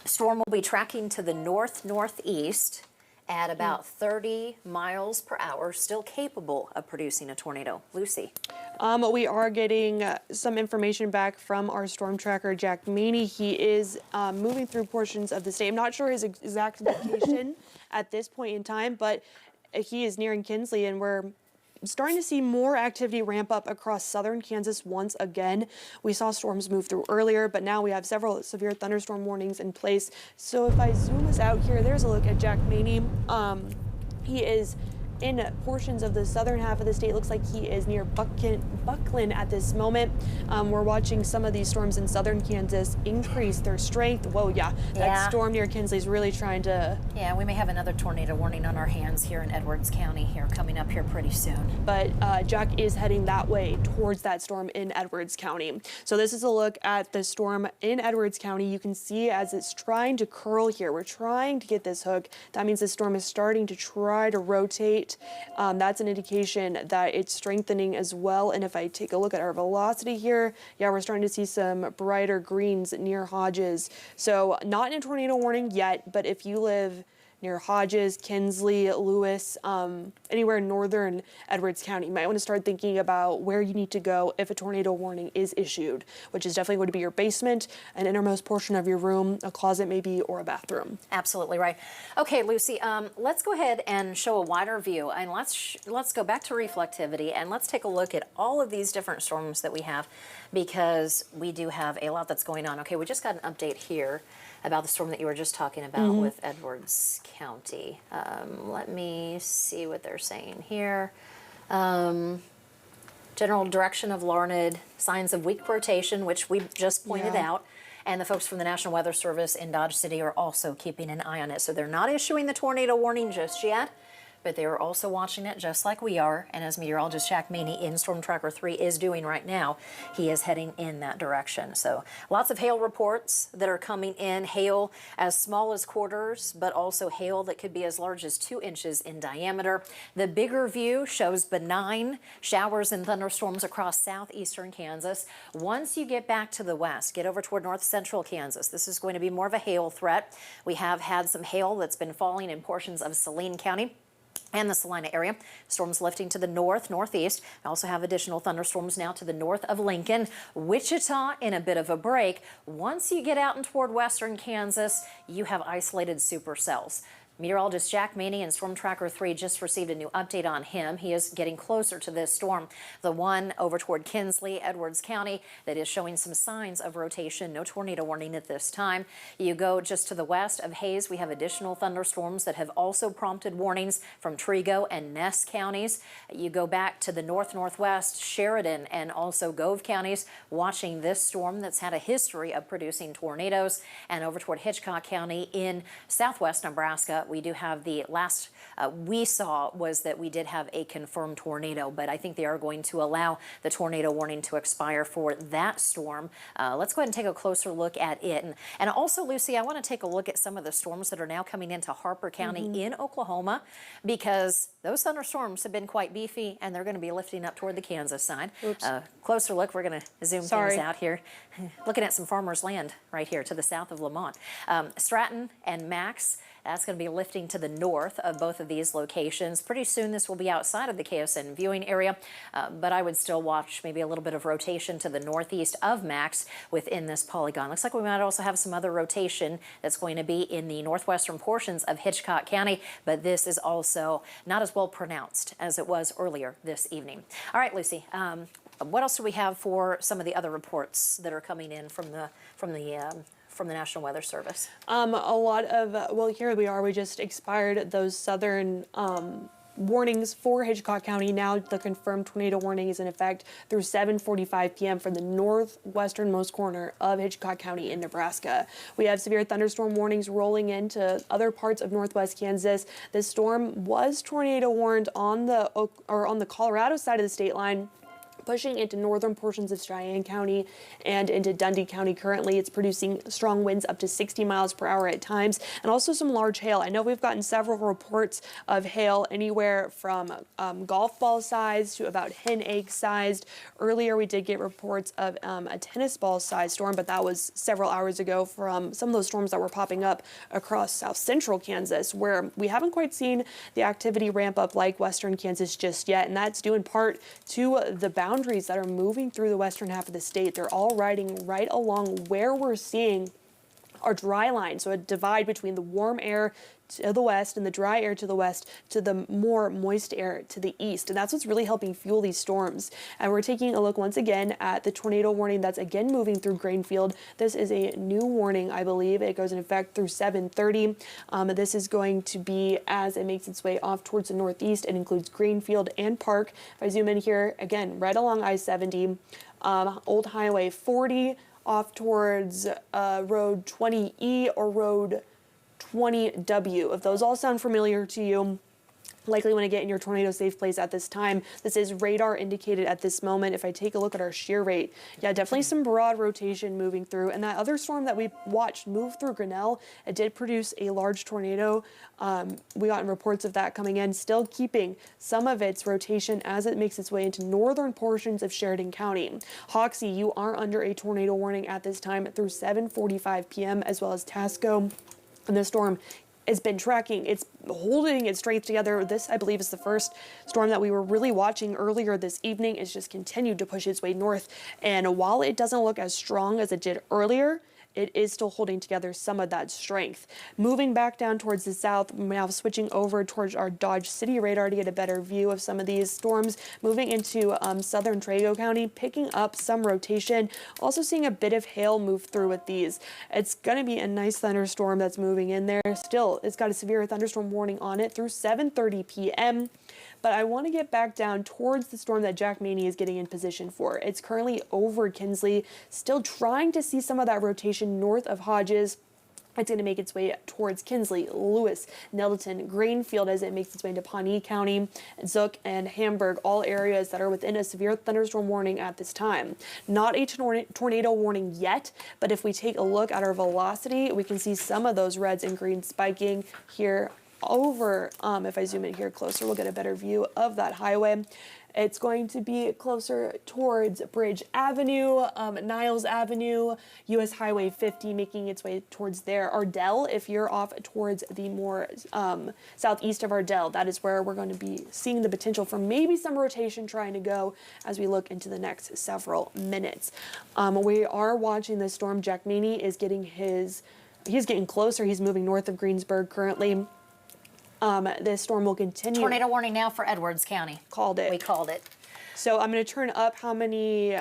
Storm will be tracking to the north-northeast at about 30 miles per hour, still capable of producing a tornado. Lucy. We are getting some information back from our storm tracker, Jack Maney. He is moving through portions of the state. I'm not sure his exact location at this point in time, but he is nearing Kinsley, and we're starting to see more activity ramp up across southern Kansas once again. We saw storms move through earlier, but now we have several severe thunderstorm warnings in place. So if I zoom us out here, there's a look at Jack Maney. He is in portions of the southern half of the state. Looks like he is near Buckland at this moment. We're watching some of these storms in southern Kansas increase their strength. Whoa, that storm near Kinsley is really trying to... Yeah, we may have another tornado warning on our hands here in Edwards County here coming up here pretty soon. But Jack is heading that way towards that storm in Edwards County. So this is a look at the storm in Edwards County. You can see as it's trying to curl here. We're trying to get this hook. That means the storm is starting to try to rotate. That's an indication that it's strengthening as well. And if I take a look at our velocity here, we're starting to see some brighter greens near Hodges. So not in a tornado warning yet, but if you live near Hodges, Kinsley, Lewis, anywhere in northern Edwards County, you might want to start thinking about where you need to go if a tornado warning is issued, which is definitely going to be your basement, an innermost portion of your room, a closet maybe, or a bathroom. Absolutely right. Okay, Lucy, let's go ahead and show a wider view, and let's go back to reflectivity, and let's take a look at all of these different storms that we have, because we do have a lot that's going on. Okay, we just got an update here about the storm that you were just talking about with Edwards County. Let me see what they're saying here. General direction of Larned, signs of weak rotation, which we just pointed out. And the folks from the National Weather Service in Dodge City are also keeping an eye on it. So they're not issuing the tornado warning just yet, but they are also watching it just like we are. And as meteorologist Jack Maney in Storm Tracker 3 is doing right now, he is heading in that direction. So lots of hail reports that are coming in, hail as small as quarters, but also hail that could be as large as 2 inches in diameter. The bigger view shows benign showers and thunderstorms across southeastern Kansas. Once you get back to the west, get over toward north central Kansas, this is going to be more of a hail threat. We have had some hail that's been falling in portions of Saline County and the Salina area. Storms lifting to the north, northeast. We also have additional thunderstorms now to the north of Lincoln. Wichita in a bit of a break. Once you get out and toward western Kansas, you have isolated supercells. Meteorologist Jack Maney in Storm Tracker 3 just received a new update on him. He is getting closer to this storm. The one over toward Kinsley, Edwards County, that is showing some signs of rotation. No tornado warning at this time. You go just to the west of Hayes, we have additional thunderstorms that have also prompted warnings from Trego and Ness counties. You go back to the north-northwest, Sheridan and also Gove counties, watching this storm that's had a history of producing tornadoes. And over toward Hitchcock County in southwest Nebraska, we do have the last we saw was that we did have a confirmed tornado, but I think they are going to allow the tornado warning to expire for that storm. Let's go ahead and take a closer look at it. And also, Lucy, I want to take a look at some of the storms that are now coming into Harper County in Oklahoma, because those thunderstorms have been quite beefy, and they're going to be lifting up toward the Kansas side. Closer look, we're going to zoom things out here. Looking at some farmers' land right here to the south of Lamont. Stratton and Max, that's going to be lifting to the north of both of these locations. Pretty soon this will be outside of the KSN viewing area, but I would still watch maybe a little bit of rotation to the northeast of Max within this polygon. Looks like we might also have some other rotation that's going to be in the northwestern portions of Hitchcock County, but this is also not as well pronounced as it was earlier this evening. All right, Lucy, what else do we have for some of the other reports that are coming in from the National Weather Service? A lot of, well, here we are. We just expired those southern warnings for Hitchcock County. Now the confirmed tornado warning is in effect through 7:45 p.m. for the northwesternmost corner of Hitchcock County in Nebraska. We have severe thunderstorm warnings rolling into other parts of northwest Kansas. This storm was tornado warned on the Colorado side of the state line, pushing into northern portions of Cheyenne County and into Dundee County. Currently, it's producing strong winds up to 60 miles per hour at times, and also some large hail. I know we've gotten several reports of hail anywhere from golf ball sized to about hen egg sized. Earlier, we did get reports of a tennis ball sized storm, but that was several hours ago from some of those storms that were popping up across south central Kansas, where we haven't quite seen the activity ramp up like western Kansas just yet, and that's due in part to the boundaries that are moving through the western half of the state. They're all riding right along where we're seeing our dry line, so a divide between the warm air to the west and the dry air to the west to the more moist air to the east. And that's what's really helping fuel these storms. And we're taking a look once again at the tornado warning that's again moving through Greenfield. This is a new warning, I believe. It goes in effect through 7:30. This is going to be as it makes its way off towards the northeast. It includes Greenfield and Park. If I zoom in here, again, right along I-70, Old Highway 40, off towards Road 20E or Road 20W. If those all sound familiar to you, likely want to get in your tornado safe place at this time. This is radar indicated at this moment. If I take a look at our shear rate, yeah, definitely some broad rotation moving through. And that other storm that we watched move through Grinnell, it did produce a large tornado. We got reports of that coming in, still keeping some of its rotation as it makes its way into northern portions of Sheridan County. Hoxie, you are under a tornado warning at this time through 7:45 p.m. as well as Tasco. And the storm has been tracking, it's holding its strength together. This, I believe, is the first storm that we were really watching earlier this evening. It's just continued to push its way north. And while it doesn't look as strong as it did earlier, it is still holding together some of that strength. Moving back down towards the south, now switching over towards our Dodge City radar to get a better view of some of these storms. Moving into southern Trego County, picking up some rotation. Also seeing a bit of hail move through with these. It's going to be a nice thunderstorm that's moving in there. Still, it's got a severe thunderstorm warning on it through 7:30 p.m. But I want to get back down towards the storm that Jack Maney is getting in position for. It's currently over Kinsley, still trying to see some of that rotation north of Hodges. It's going to make its way towards Kinsley, Lewis, Nettleton, Greenfield as it makes its way into Pawnee County, Zook, and Hamburg, all areas that are within a severe thunderstorm warning at this time. Not a tornado warning yet, but if we take a look at our velocity, we can see some of those reds and greens spiking here over, if I zoom in here closer, we'll get a better view of that highway. It's going to be closer towards Bridge Avenue, Niles Avenue, US Highway 50, making its way towards there. Ardell, if you're off towards the more southeast of Ardell, that is where we're going to be seeing the potential for maybe some rotation trying to go as we look into the next several minutes. We are watching this storm. Jack Maney is he's getting closer. He's moving north of Greensburg currently. This storm will continue. Tornado warning now for Edwards County. Called it. We called it. So I'm going to turn up how many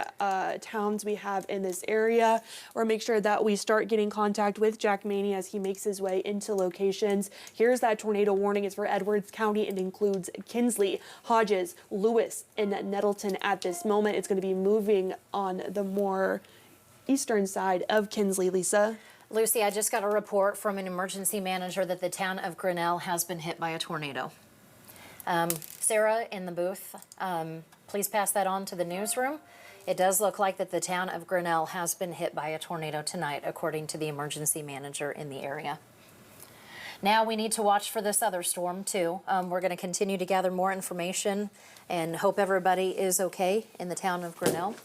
towns we have in this area, or make sure that we start getting contact with Jack Maney as he makes his way into locations. Here's that tornado warning. It's for Edwards County and includes Kinsley, Hodges, Lewis, and Nettleton at this moment. It's going to be moving on the more eastern side of Kinsley, Lisa. Lucy, I just got a report from an emergency manager that the town of Grinnell has been hit by a tornado. Sarah in the booth, please pass that on to the newsroom. It does look like that the town of Grinnell has been hit by a tornado tonight, according to the emergency manager in the area. Now we need to watch for this other storm too. We're going to continue to gather more information and hope everybody is okay in the town of Grinnell.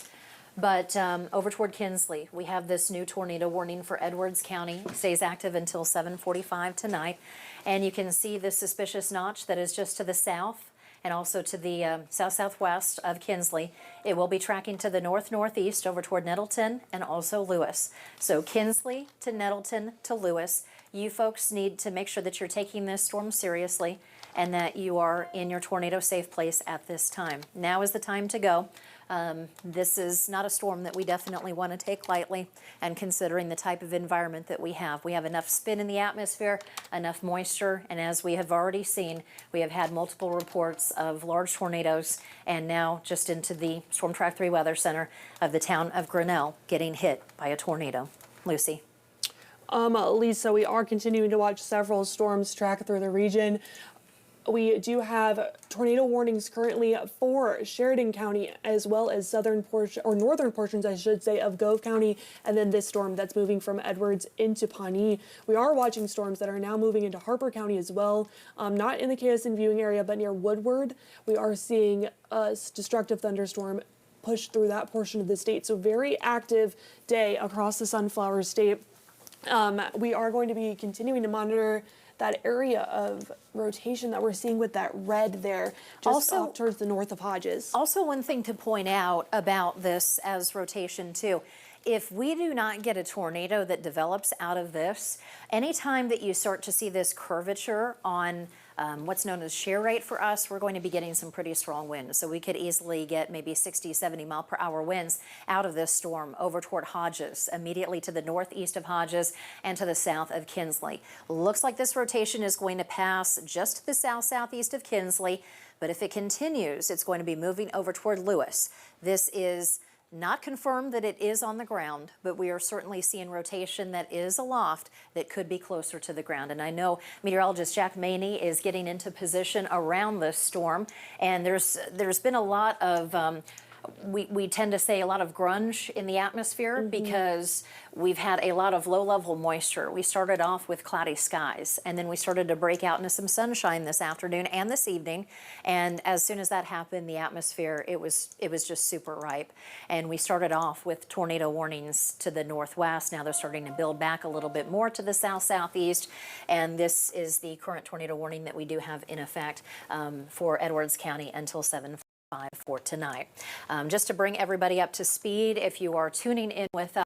But over toward Kinsley, we have this new tornado warning for Edwards County. It stays active until 7:45 tonight. And you can see the suspicious notch that is just to the south and also to the south-southwest of Kinsley. It will be tracking to the north-northeast over toward Nettleton and also Lewis. So Kinsley to Nettleton to Lewis. You folks need to make sure that you're taking this storm seriously and that you are in your tornado safe place at this time. Now is the time to go. This is not a storm that we definitely want to take lightly, and considering the type of environment that we have enough spin in the atmosphere, enough moisture, and as we have already seen, we have had multiple reports of large tornadoes, and now just into the Storm Track 3 Weather Center of the town of Grinnell getting hit by a tornado. Lucy. Lisa, we are continuing to watch several storms track through the region. We do have tornado warnings currently for Sheridan County, as well as southern portion, or northern portions, I should say, of Gove County, and then this storm that's moving from Edwards into Pawnee. We are watching storms that are now moving into Harper County as well, not in the KSN viewing area, but near Woodward. We are seeing a destructive thunderstorm push through that portion of the state. So very active day across the Sunflower State. We are going to be continuing to monitor that area of rotation that we're seeing with that red there, just off towards the north of Hodges. Also, one thing to point out about this as rotation too, if we do not get a tornado that develops out of this, anytime that you start to see this curvature on what's known as shear rate for us, we're going to be getting some pretty strong winds. So we could easily get maybe 60, 70 mile per hour winds out of this storm over toward Hodges, immediately to the northeast of Hodges and to the south of Kinsley. Looks like this rotation is going to pass just to the south-southeast of Kinsley, but if it continues, it's going to be moving over toward Lewis. This is not confirmed that it is on the ground, but we are certainly seeing rotation that is aloft that could be closer to the ground. And I know meteorologist Jack Maney is getting into position around this storm, and there's been a lot of we tend to say a lot of grunge in the atmosphere because we've had a lot of low-level moisture. We started off with cloudy skies, and then we started to break out into some sunshine this afternoon and this evening. And as soon as that happened, the atmosphere, it was just super ripe. And we started off with tornado warnings to the northwest. Now they're starting to build back a little bit more to the south-southeast. And this is the current tornado warning that we do have in effect for Edwards County until 7:05 for tonight. Just to bring everybody up to speed, if you are tuning in with us,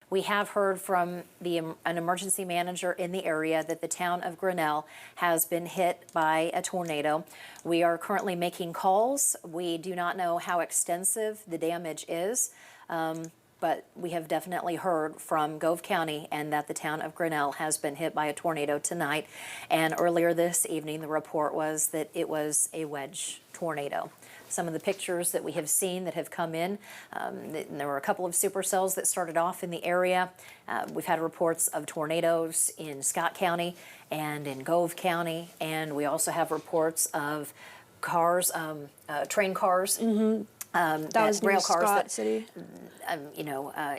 we have heard from an emergency manager in the area that the town of Grinnell has been hit by a tornado. We are currently making calls. We do not know how extensive the damage is, but we have definitely heard from Gove County and that the town of Grinnell has been hit by a tornado tonight. And earlier this evening, the report was that it was a wedge tornado. Some of the pictures that we have seen that have come in, there were a couple of supercells that started off in the area. We've had reports of tornadoes in Scott County and in Gove County, and we also have reports of cars, train cars, that was rail near cars Scott City.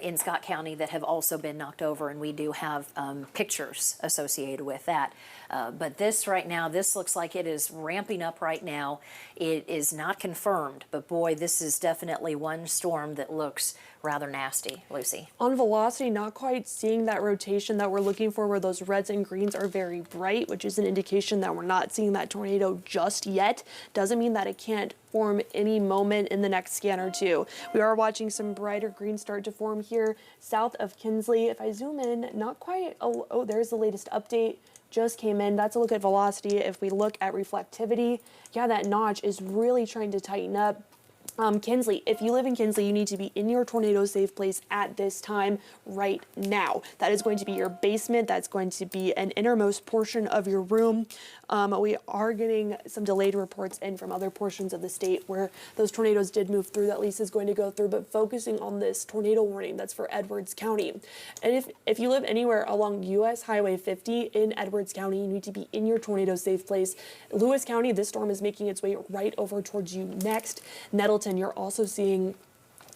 In Scott County that have also been knocked over, and we do have pictures associated with that. But this right now, this looks like it is ramping up right now. It is not confirmed, but boy, this is definitely one storm that looks rather nasty, Lucy. On velocity, not quite seeing that rotation that we're looking for where those reds and greens are very bright, which is an indication that we're not seeing that tornado just yet. Doesn't mean that it can't form any moment in the next scan or two. We are watching some brighter greens start to form here south of Kinsley. If I zoom in, not quite, oh, there's the latest update. Just came in. That's a look at velocity. If we look at reflectivity, yeah, that notch is really trying to tighten up. Kinsley, if you live in Kinsley, you need to be in your tornado safe place at this time right now. That is going to be your basement. That's going to be an innermost portion of your room. We are getting some delayed reports in from other portions of the state where those tornadoes did move through that Lisa's going to go through, but focusing on this tornado warning that's for Edwards County. And if you live anywhere along US Highway 50 in Edwards County, you need to be in your tornado safe place. Lewis County, this storm is making its way right over towards you next. Nettleton, you're also seeing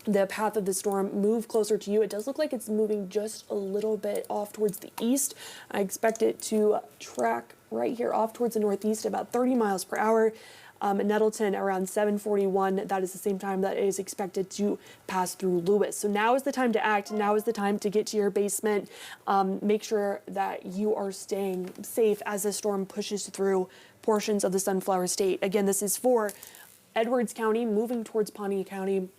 the path of the storm move closer to you. It does look like it's moving just a little bit off towards the east. I expect it to track right here off towards the northeast, about 30 miles per hour. Nettleton around 7:41. That is the same time that it is expected to pass through Lewis. So now is the time to act. Now is the time to get to your basement. Make sure that you are staying safe as the storm pushes through portions of the Sunflower State. Again, this is for Edwards County moving towards Pawnee County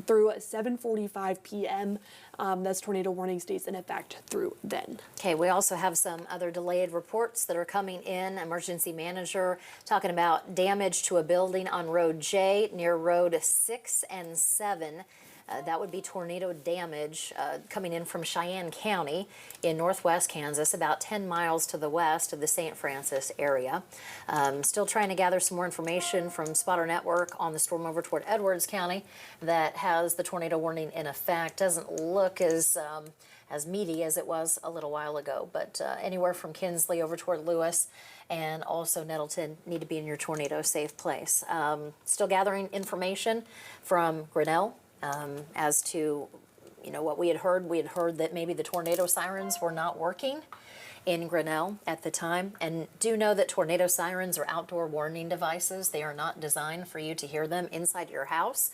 through 7:45 p.m. That's tornado warning stays in effect through then. Okay, we also have some other delayed reports that are coming in. Emergency manager talking about damage to a building on Road J near Road 6 and 7. That would be tornado damage coming in from Cheyenne County in northwest Kansas, about 10 miles to the west of the St. Francis area. Still trying to gather some more information from Spotter Network on the storm over toward Edwards County that has the tornado warning in effect. Doesn't look as meaty as it was a little while ago, but anywhere from Kinsley over toward Lewis and also Nettleton need to be in your tornado safe place. Still gathering information from Grinnell as to what we had heard. We had heard that maybe the tornado sirens were not working in Grinnell at the time, and do know that tornado sirens are outdoor warning devices. They are not designed for you to hear them inside your house.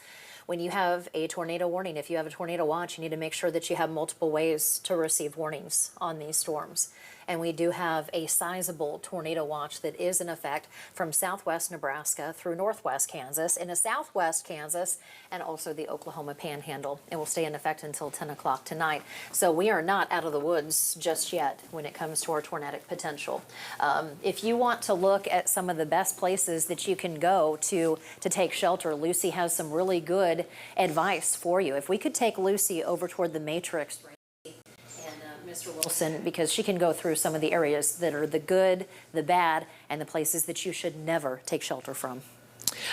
When you have a tornado warning, if you have a tornado watch, you need to make sure that you have multiple ways to receive warnings on these storms. And we do have a sizable tornado watch that is in effect from southwest Nebraska through northwest Kansas, into southwest Kansas, and also the Oklahoma Panhandle. It will stay in effect until 10 o'clock tonight. So we are not out of the woods just yet when it comes to our tornadic potential. If you want to look at some of the best places that you can go to take shelter, Lucy has some really good advice for you. If we could take Lucy over toward the Matrix, Mr. Wilson, because she can go through some of the areas that are the good, the bad, and the places that you should never take shelter from.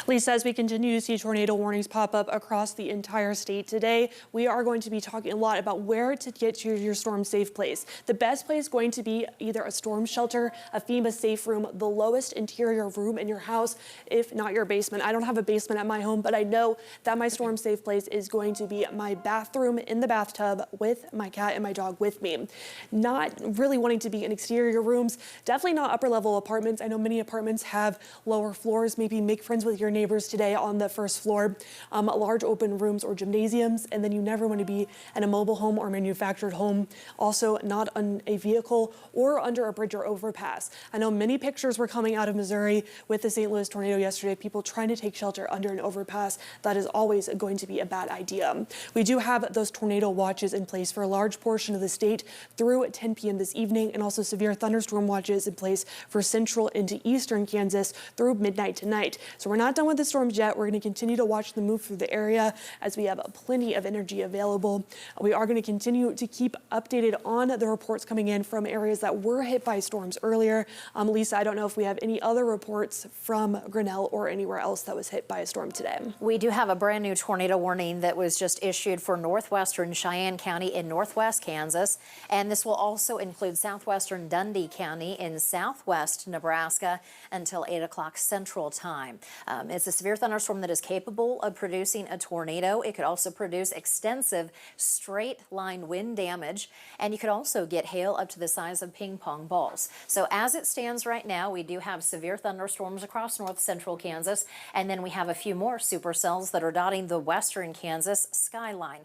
Lisa, as we continue to see tornado warnings pop up across the entire state today, we are going to be talking a lot about where to get to your storm safe place. The best place is going to be either a storm shelter, a FEMA safe room, the lowest interior room in your house, if not your basement. I don't have a basement at my home, but I know that my storm safe place is going to be my bathroom in the bathtub with my cat and my dog with me. Not really wanting to be in exterior rooms, definitely not upper level apartments. I know many apartments have lower floors. Maybe make friends with your neighbors today on the first floor, large open rooms or gymnasiums, and then you never want to be in a mobile home or manufactured home, also not on a vehicle or under a bridge or overpass. I know many pictures were coming out of Missouri with the St. Louis tornado yesterday, people trying to take shelter under an overpass. That is always going to be a bad idea. We do have those tornado watches in place for a large portion of the state through 10 p.m. this evening, and also severe thunderstorm watches in place for central into eastern Kansas through midnight tonight. So we're not done with the storms yet. We're going to continue to watch them move through the area as we have plenty of energy available. We are going to continue to keep updated on the reports coming in from areas that were hit by storms earlier. Lisa, I don't know if we have any other reports from Grinnell or anywhere else that was hit by a storm today. We do have a brand new tornado warning that was just issued for northwestern Cheyenne County in northwest Kansas, and this will also include southwestern Dundee County in southwest Nebraska until 8 o'clock Central Time. It's a severe thunderstorm that is capable of producing a tornado. It could also produce extensive straight line wind damage, and you could also get hail up to the size of ping pong balls. So as it stands right now, we do have severe thunderstorms across north central Kansas, and then we have a few more supercells that are dotting the western Kansas skyline.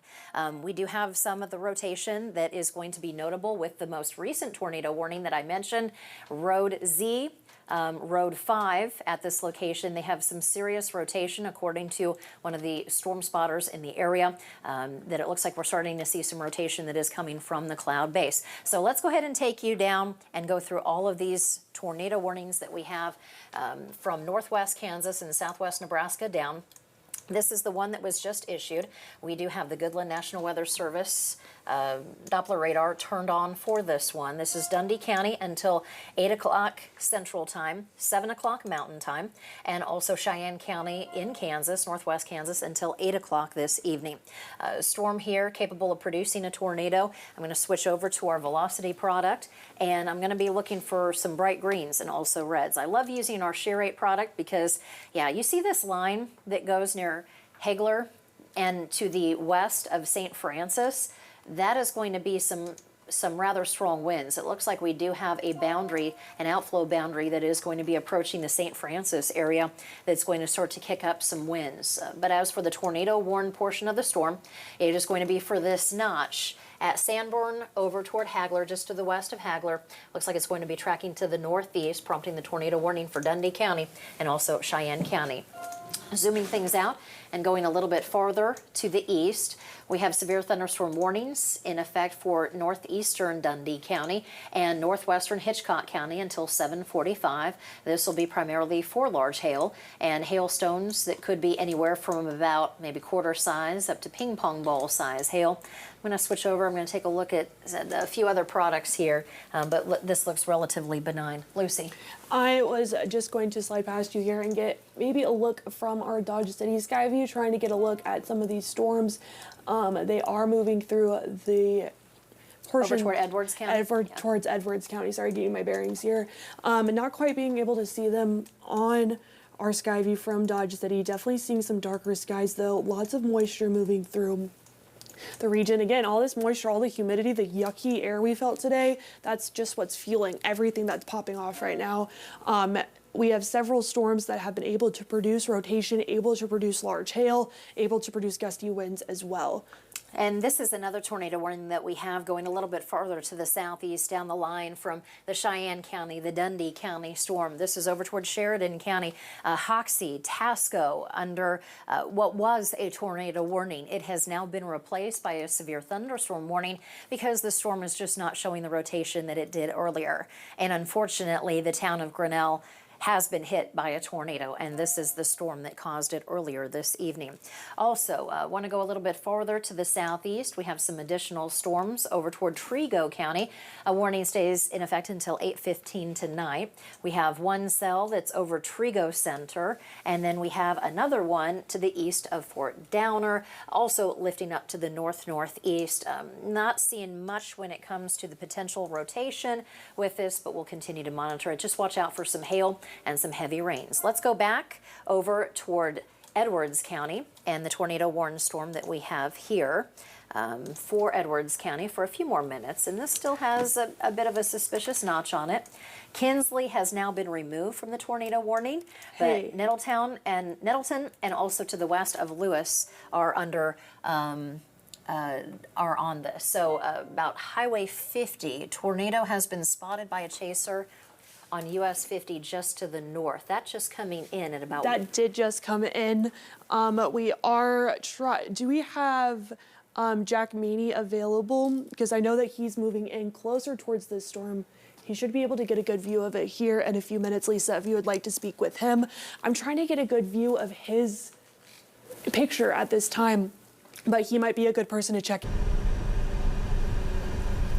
We do have some of the rotation that is going to be notable with the most recent tornado warning that I mentioned, Road Z. Road 5 at this location, they have some serious rotation according to one of the storm spotters in the area, that it looks like we're starting to see some rotation that is coming from the cloud base. So let's go ahead and take you down and go through all of these tornado warnings that we have from northwest Kansas and southwest Nebraska down. This is the one that was just issued. We do have the Goodland National Weather Service Doppler radar turned on for this one. This is Dundee County until 8 o'clock Central Time, 7 o'clock Mountain Time, and also Cheyenne County in Kansas, northwest Kansas, until 8 o'clock this evening. Storm here capable of producing a tornado. I'm going to switch over to our velocity product, and I'm going to be looking for some bright greens and also reds. I love using our shear rate product because, yeah, you see this line that goes near Hagler and to the west of St. Francis. That is going to be some rather strong winds. It looks like we do have a boundary, an outflow boundary that is going to be approaching the St. Francis area that's going to start to kick up some winds. But as for the tornado warned portion of the storm, it is going to be for this notch at Sanborn over toward Hagler, just to the west of Hagler. Looks like it's going to be tracking to the northeast, prompting the tornado warning for Dundee County and also Cheyenne County. Zooming things out, And going a little bit farther to the east, we have severe thunderstorm warnings in effect for northeastern Dundee County and northwestern Hitchcock County until 7:45. This will be primarily for large hail and hailstones that could be anywhere from about maybe quarter size up to ping pong ball size hail. I'm going to switch over. I'm going to take a look at a few other products here, but this looks relatively benign. Lucy. I was just going to slide past you here and get maybe a look from our Dodge City sky view, trying to get a look at some of these storms. They are moving through the portion over toward Edwards County? Towards Edwards County. Sorry, getting my bearings here. Not quite being able to see them on our sky view from Dodge City. Definitely seeing some darker skies though. Lots of moisture moving through the region. Again, all this moisture, all the humidity, the yucky air we felt today, that's just what's fueling everything that's popping off right now. We have several storms that have been able to produce rotation, able to produce large hail, able to produce gusty winds as well. And this is another tornado warning that we have going a little bit farther to the southeast down the line from the Cheyenne County, the Dundee County storm. This is over towards Sheridan County, Hoxie, Tasco under what was a tornado warning. It has now been replaced by a severe thunderstorm warning because the storm is just not showing the rotation that it did earlier. And unfortunately, the town of Grinnell has been hit by a tornado, and this is the storm that caused it earlier this evening. Also, want to go a little bit farther to the southeast. We have some additional storms over toward Trego County. A warning stays in effect until 8:15 tonight. We have one cell that's over Trego Center, and then we have another one to the east of Fort Downer, also lifting up to the northeast. Not seeing much when it comes to the potential rotation with this, but we'll continue to monitor it. Just watch out for some hail and some heavy rains. Let's go back over toward Edwards County and the tornado warning storm that we have here for Edwards County for a few more minutes. And this still has a bit of a suspicious notch on it. Kinsley has now been removed from the tornado warning, but Nettleton and also to the west of Lewis are under are on this. So about Highway 50, tornado has been spotted by a chaser on US 50 just to the north. That's just coming in at about... That did just come in. We are do we have Jack Maney available? Because I know that he's moving in closer towards this storm. He should be able to get a good view of it here in a few minutes, Lisa, if you would like to speak with him. I'm trying to get a good view of his picture at this time, but he might be a good person to check.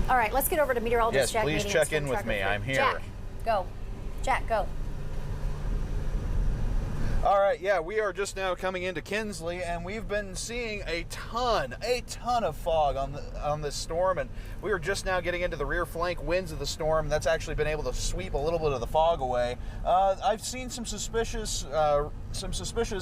All right, let's get over to meteorologist Jack Maney. Yes, please check in with me. I'm here. Jack, go. Jack, go. All right, yeah, we are just now coming into Kinsley, and we've been seeing a ton of fog on this storm, and we are just now getting into the rear flank winds of the storm. That's actually been able to sweep a little bit of the fog away. I've seen some suspicious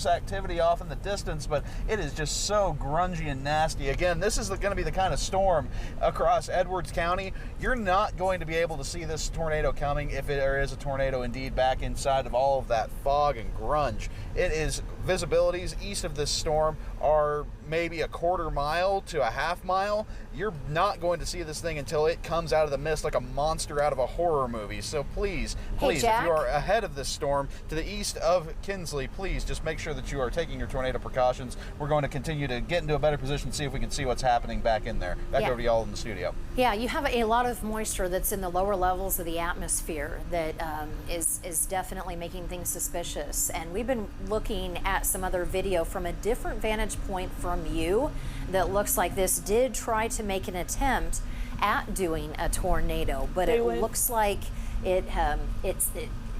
activity off in the distance, but it is just so grungy and nasty. Again, this is going to be the kind of storm across Edwards County. You're not going to be able to see this tornado coming if there is a tornado indeed back inside of all of that fog and grunge. It is visibilities east of this storm are maybe a quarter mile to a half mile. You're not going to see this thing until it comes out of the mist like a monster out of a horror movie. So please, if you are ahead of this storm to the east of Kinsley, please just make sure that you are taking your tornado precautions. We're going to continue to get into a better position, see if we can see what's happening back in there. Back over to y'all in the studio. Yeah, you have a lot of moisture that's in the lower levels of the atmosphere that is definitely making things suspicious. And we've been looking at some other video from a different vantage point from you that looks like this did try to make an attempt at doing a tornado, but it looks like it's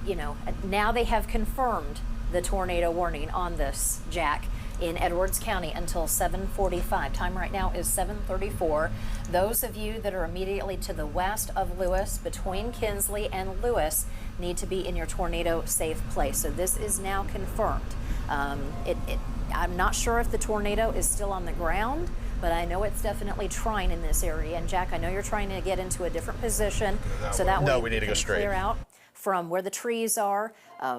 you know, now they have confirmed the tornado warning on this, Jack, in Edwards County until 7:45. Time right now is 7:34. Those of you that are immediately to the west of Lewis, between Kinsley and Lewis, need to be in your tornado safe place. So this is now confirmed. I'm not sure if the tornado is still on the ground, but I know it's definitely trying in this area. And Jack, I know you're trying to get into a different position, so that way we need to go straight. Clear out from where the trees are,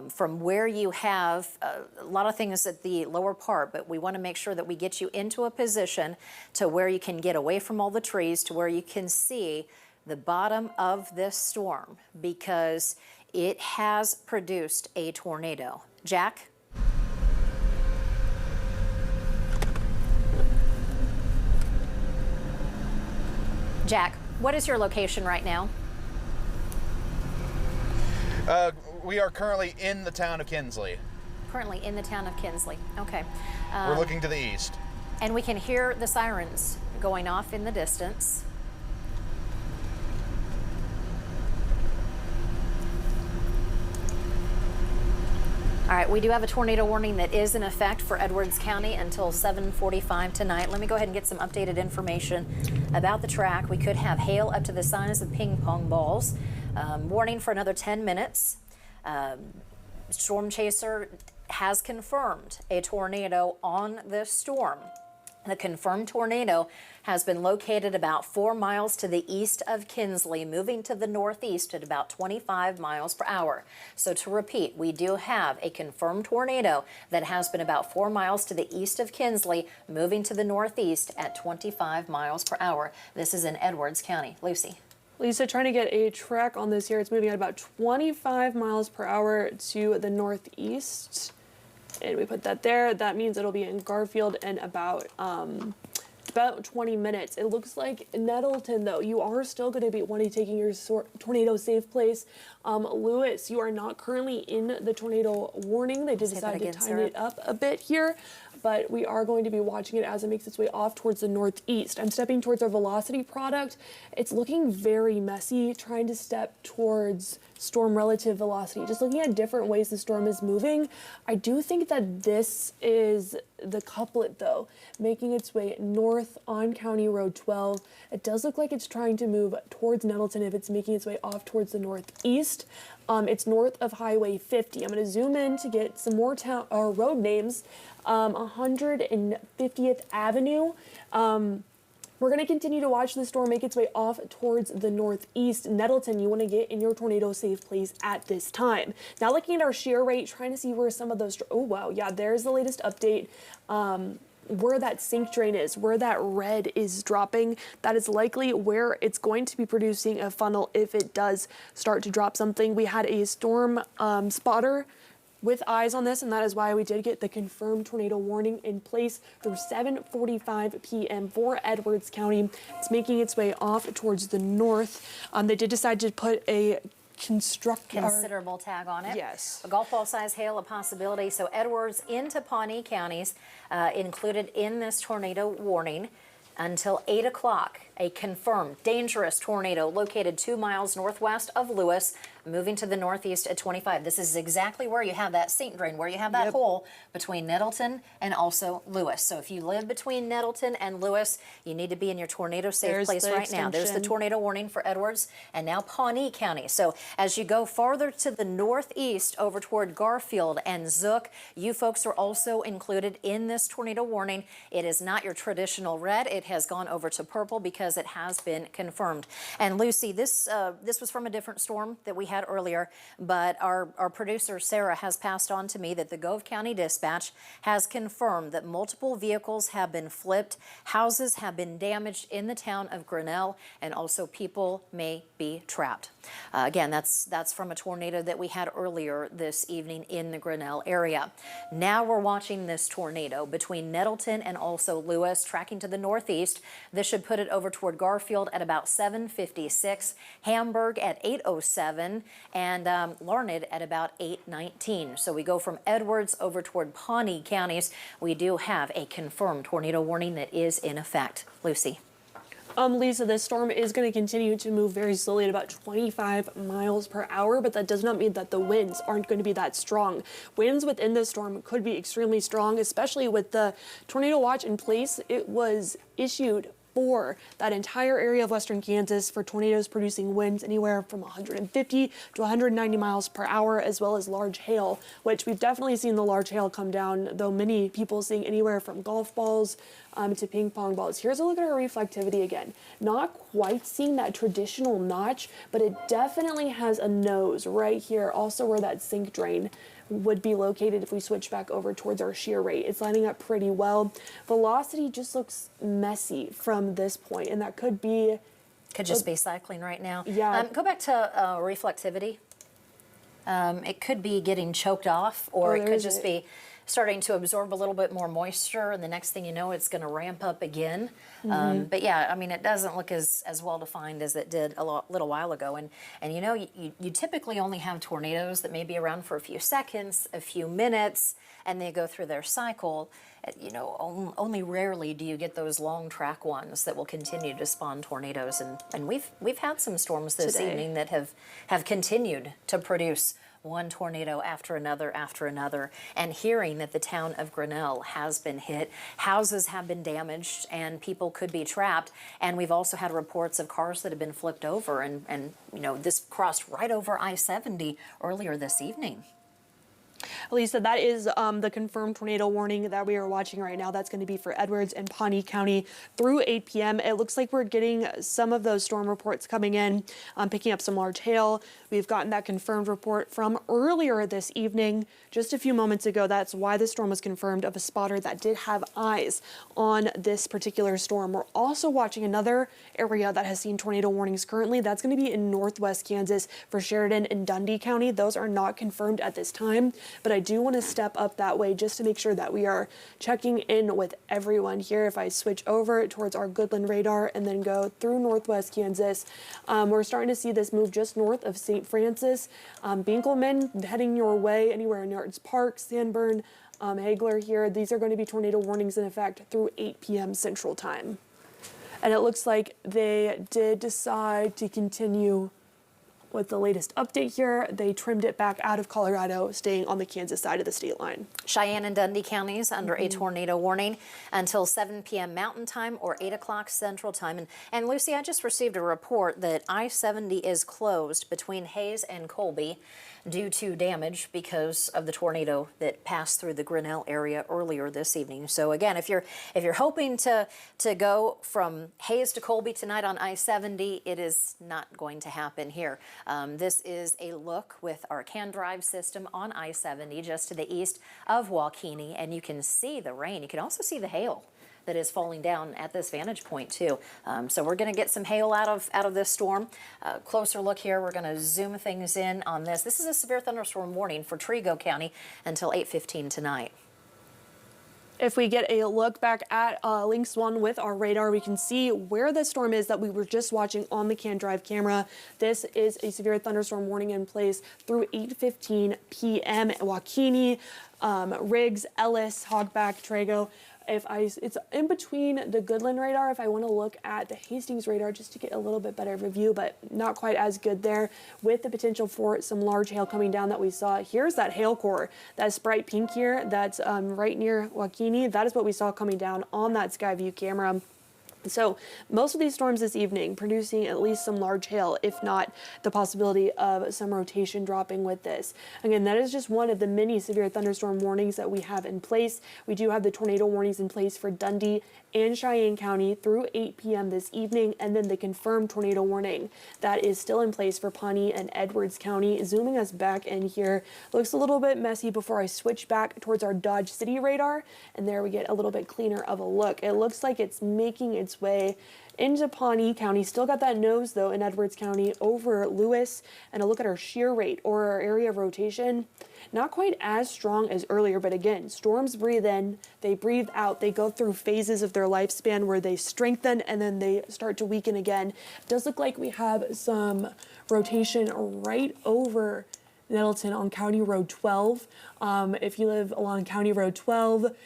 from where you have a lot of things at the lower part, but we want to make sure that we get you into a position to where you can get away from all the trees, to where you can see the bottom of this storm, because it has produced a tornado. Jack? Jack, what is your location right now? We are currently in the town of Kinsley. Currently in the town of Kinsley. Okay. We're looking to the east. And we can hear the sirens going off in the distance. All right, we do have a tornado warning that is in effect for Edwards County until 7:45 tonight. Let me go ahead and get some updated information about the track. We could have hail up to the size of ping pong balls. Warning for another 10 minutes. Storm chaser has confirmed a tornado on this storm. The confirmed tornado has been located about 4 miles to the east of Kinsley, moving to the northeast at about 25 miles per hour. So to repeat, we do have a confirmed tornado that has been about 4 miles to the east of Kinsley, moving to the northeast at 25 miles per hour. This is in Edwards County. Lucy. Lisa, trying to get a track on this here. It's moving at about 25 miles per hour to the northeast. And we put that there. That means it'll be in Garfield in about 20 minutes. It looks like Nettleton, though, you are still going to be wanting taking your tornado safe place. Lewis, you are not currently in the tornado warning. They did decide to tighten it up a bit here, but we are going to be watching it as it makes its way off towards the northeast. I'm stepping towards our velocity product. It's looking very messy, trying to step towards storm relative velocity. Just looking at different ways the storm is moving. I do think that this is the couplet, though, making its way north on County Road 12. It does look like it's trying to move towards Nettleton if it's making its way off towards the northeast. It's north of Highway 50. I'm going to zoom in to get some more road names. 150th Avenue. We're going to continue to watch the storm make its way off towards the northeast. Nettleton, you want to get in your tornado safe place at this time. Now looking at our shear rate, trying to see where some of those, oh wow, yeah, there's the latest update. Where that sink drain is, where that red is dropping, that is likely where it's going to be producing a funnel if it does start to drop something. We had a storm spotter with eyes on this, and that is why we did get the confirmed tornado warning in place through 7:45 p.m. for Edwards County. It's making its way off towards the north. They did decide to put a considerable tag on it. Yes. A golf ball size hail, a possibility. So Edwards into Pawnee counties included in this tornado warning until 8 o'clock. A confirmed dangerous tornado located 2 miles northwest of Lewis, moving to the northeast at 25. This is exactly where you have that sink drain, where you have that hole between Nettleton and also Lewis. So if you live between Nettleton and Lewis, you need to be in your tornado safe place right now. There's the tornado warning for Edwards and now Pawnee County. So as you go farther to the northeast over toward Garfield and Zook, you folks are also included in this tornado warning. It is not your traditional red. It has gone over to purple because it has been confirmed. And Lucy, this was from a different storm that we had earlier, but our producer Sarah has passed on to me that the Gove County Dispatch has confirmed that multiple vehicles have been flipped, houses have been damaged in the town of Grinnell, and also people may be trapped. Again, that's from a tornado that we had earlier this evening in the Grinnell area. Now we're watching this tornado between Nettleton and also Lewis, tracking to the northeast. This should put it over toward Garfield at about 7:56, Hamburg at 8:07, and Larned at about 8:19. So we go from Edwards over toward Pawnee counties. We do have a confirmed tornado warning that is in effect. Lucy. Lisa, this storm is going to continue to move very slowly at about 25 miles per hour, but that does not mean that the winds aren't going to be that strong. Winds within this storm could be extremely strong, especially with the tornado watch in place. It was issued for that entire area of western Kansas for tornadoes producing winds anywhere from 150 to 190 miles per hour, as well as large hail, which we've definitely seen the large hail come down, though many people seeing anywhere from golf balls to ping pong balls. Here's a look at our reflectivity again. Not quite seeing that traditional notch, but it definitely has a nose right here, also where that sink drain would be located if we switch back over towards our shear rate. It's lining up pretty well. Velocity just looks messy from this point, and that could be... Could just be cycling right now. Yeah. Go back to reflectivity. It could be getting choked off, or it could just be starting to absorb a little bit more moisture, and the next thing you know, it's going to ramp up again. But yeah, I mean, it doesn't look as well defined as it did little while ago. And you know, you typically only have tornadoes that may be around for a few seconds, a few minutes, and they go through their cycle. You know, only rarely do you get those long track ones that will continue to spawn tornadoes. And we've had some storms this evening that have continued to produce one tornado after another, and hearing that the town of Grinnell has been hit, houses have been damaged, and people could be trapped. And we've also had reports of cars that have been flipped over, and you know, this crossed right over I-70 earlier this evening. Lisa, that is the confirmed tornado warning that we are watching right now. That's going to be for Edwards and Pawnee County through 8 p.m. It looks like we're getting some of those storm reports coming in, picking up some large hail. We've gotten that confirmed report from earlier this evening, just a few moments ago. That's why the storm was confirmed, of a spotter that did have eyes on this particular storm. We're also watching another area that has seen tornado warnings currently. That's going to be in northwest Kansas for Sheridan and Dundee County. Those are not confirmed at this time, but I do want to step up that way just to make sure that we are checking in with everyone here. If I switch over towards our Goodland radar and then go through northwest Kansas, we're starting to see this move just north of St. Francis. Binkelman heading your way anywhere in Yards Park, Sanborn, Hagler here. These are going to be tornado warnings in effect through 8 p.m. Central Time. And it looks like they did decide to continue with the latest update here. They trimmed it back out of Colorado, staying on the Kansas side of the state line. Cheyenne and Dundee counties under a tornado warning until 7 p.m. Mountain Time or 8 o'clock Central Time. And Lucy, I just received a report that I-70 is closed between Hayes and Colby due to damage because of the tornado that passed through the Grinnell area earlier this evening. So again, if you're hoping to go from Hayes to Colby tonight on I-70, it is not going to happen here. This is a look with our CAN drive system on I-70 just to the east of Waukene, and you can see the rain. You can also see the hail that is falling down at this vantage point too. So we're going to get some hail out of this storm. Closer look here. We're going to zoom things in on this. This is a severe thunderstorm warning for Gove County until 8:15 tonight. If we get a look back at Lynx 1 with our radar, we can see where the storm is that we were just watching on the CAN drive camera. This is a severe thunderstorm warning in place through 8:15 p.m. Waukene, Riggs, Ellis, Hogback, Trago. It's in between the Goodland radar if I want to look at the Hastings radar just to get a little bit better of a view, but not quite as good there, with the potential for some large hail coming down that we saw. Here's that hail core, that's bright pink here, that's right near Waukene. That is what we saw coming down on that Skyview camera. So most of these storms this evening producing at least some large hail, if not the possibility of some rotation dropping with this. Again, that is just one of the many severe thunderstorm warnings that we have in place. We do have the tornado warnings in place for Dundee and Cheyenne County through 8 p.m. this evening, and then the confirmed tornado warning that is still in place for Pawnee and Edwards County. Zooming us back in here, looks a little bit messy before I switch back towards our Dodge City radar, and there we get a little bit cleaner of a look. It looks like it's making its way into Pawnee County. Still got that nose though in Edwards County over Lewis, and a look at our shear rate or our area of rotation. Not quite as strong as earlier, but again, storms breathe in, they breathe out, they go through phases of their lifespan where they strengthen and then they start to weaken again. It does look like we have some rotation right over Nettleton on County Road 12. If you live along County Road 12,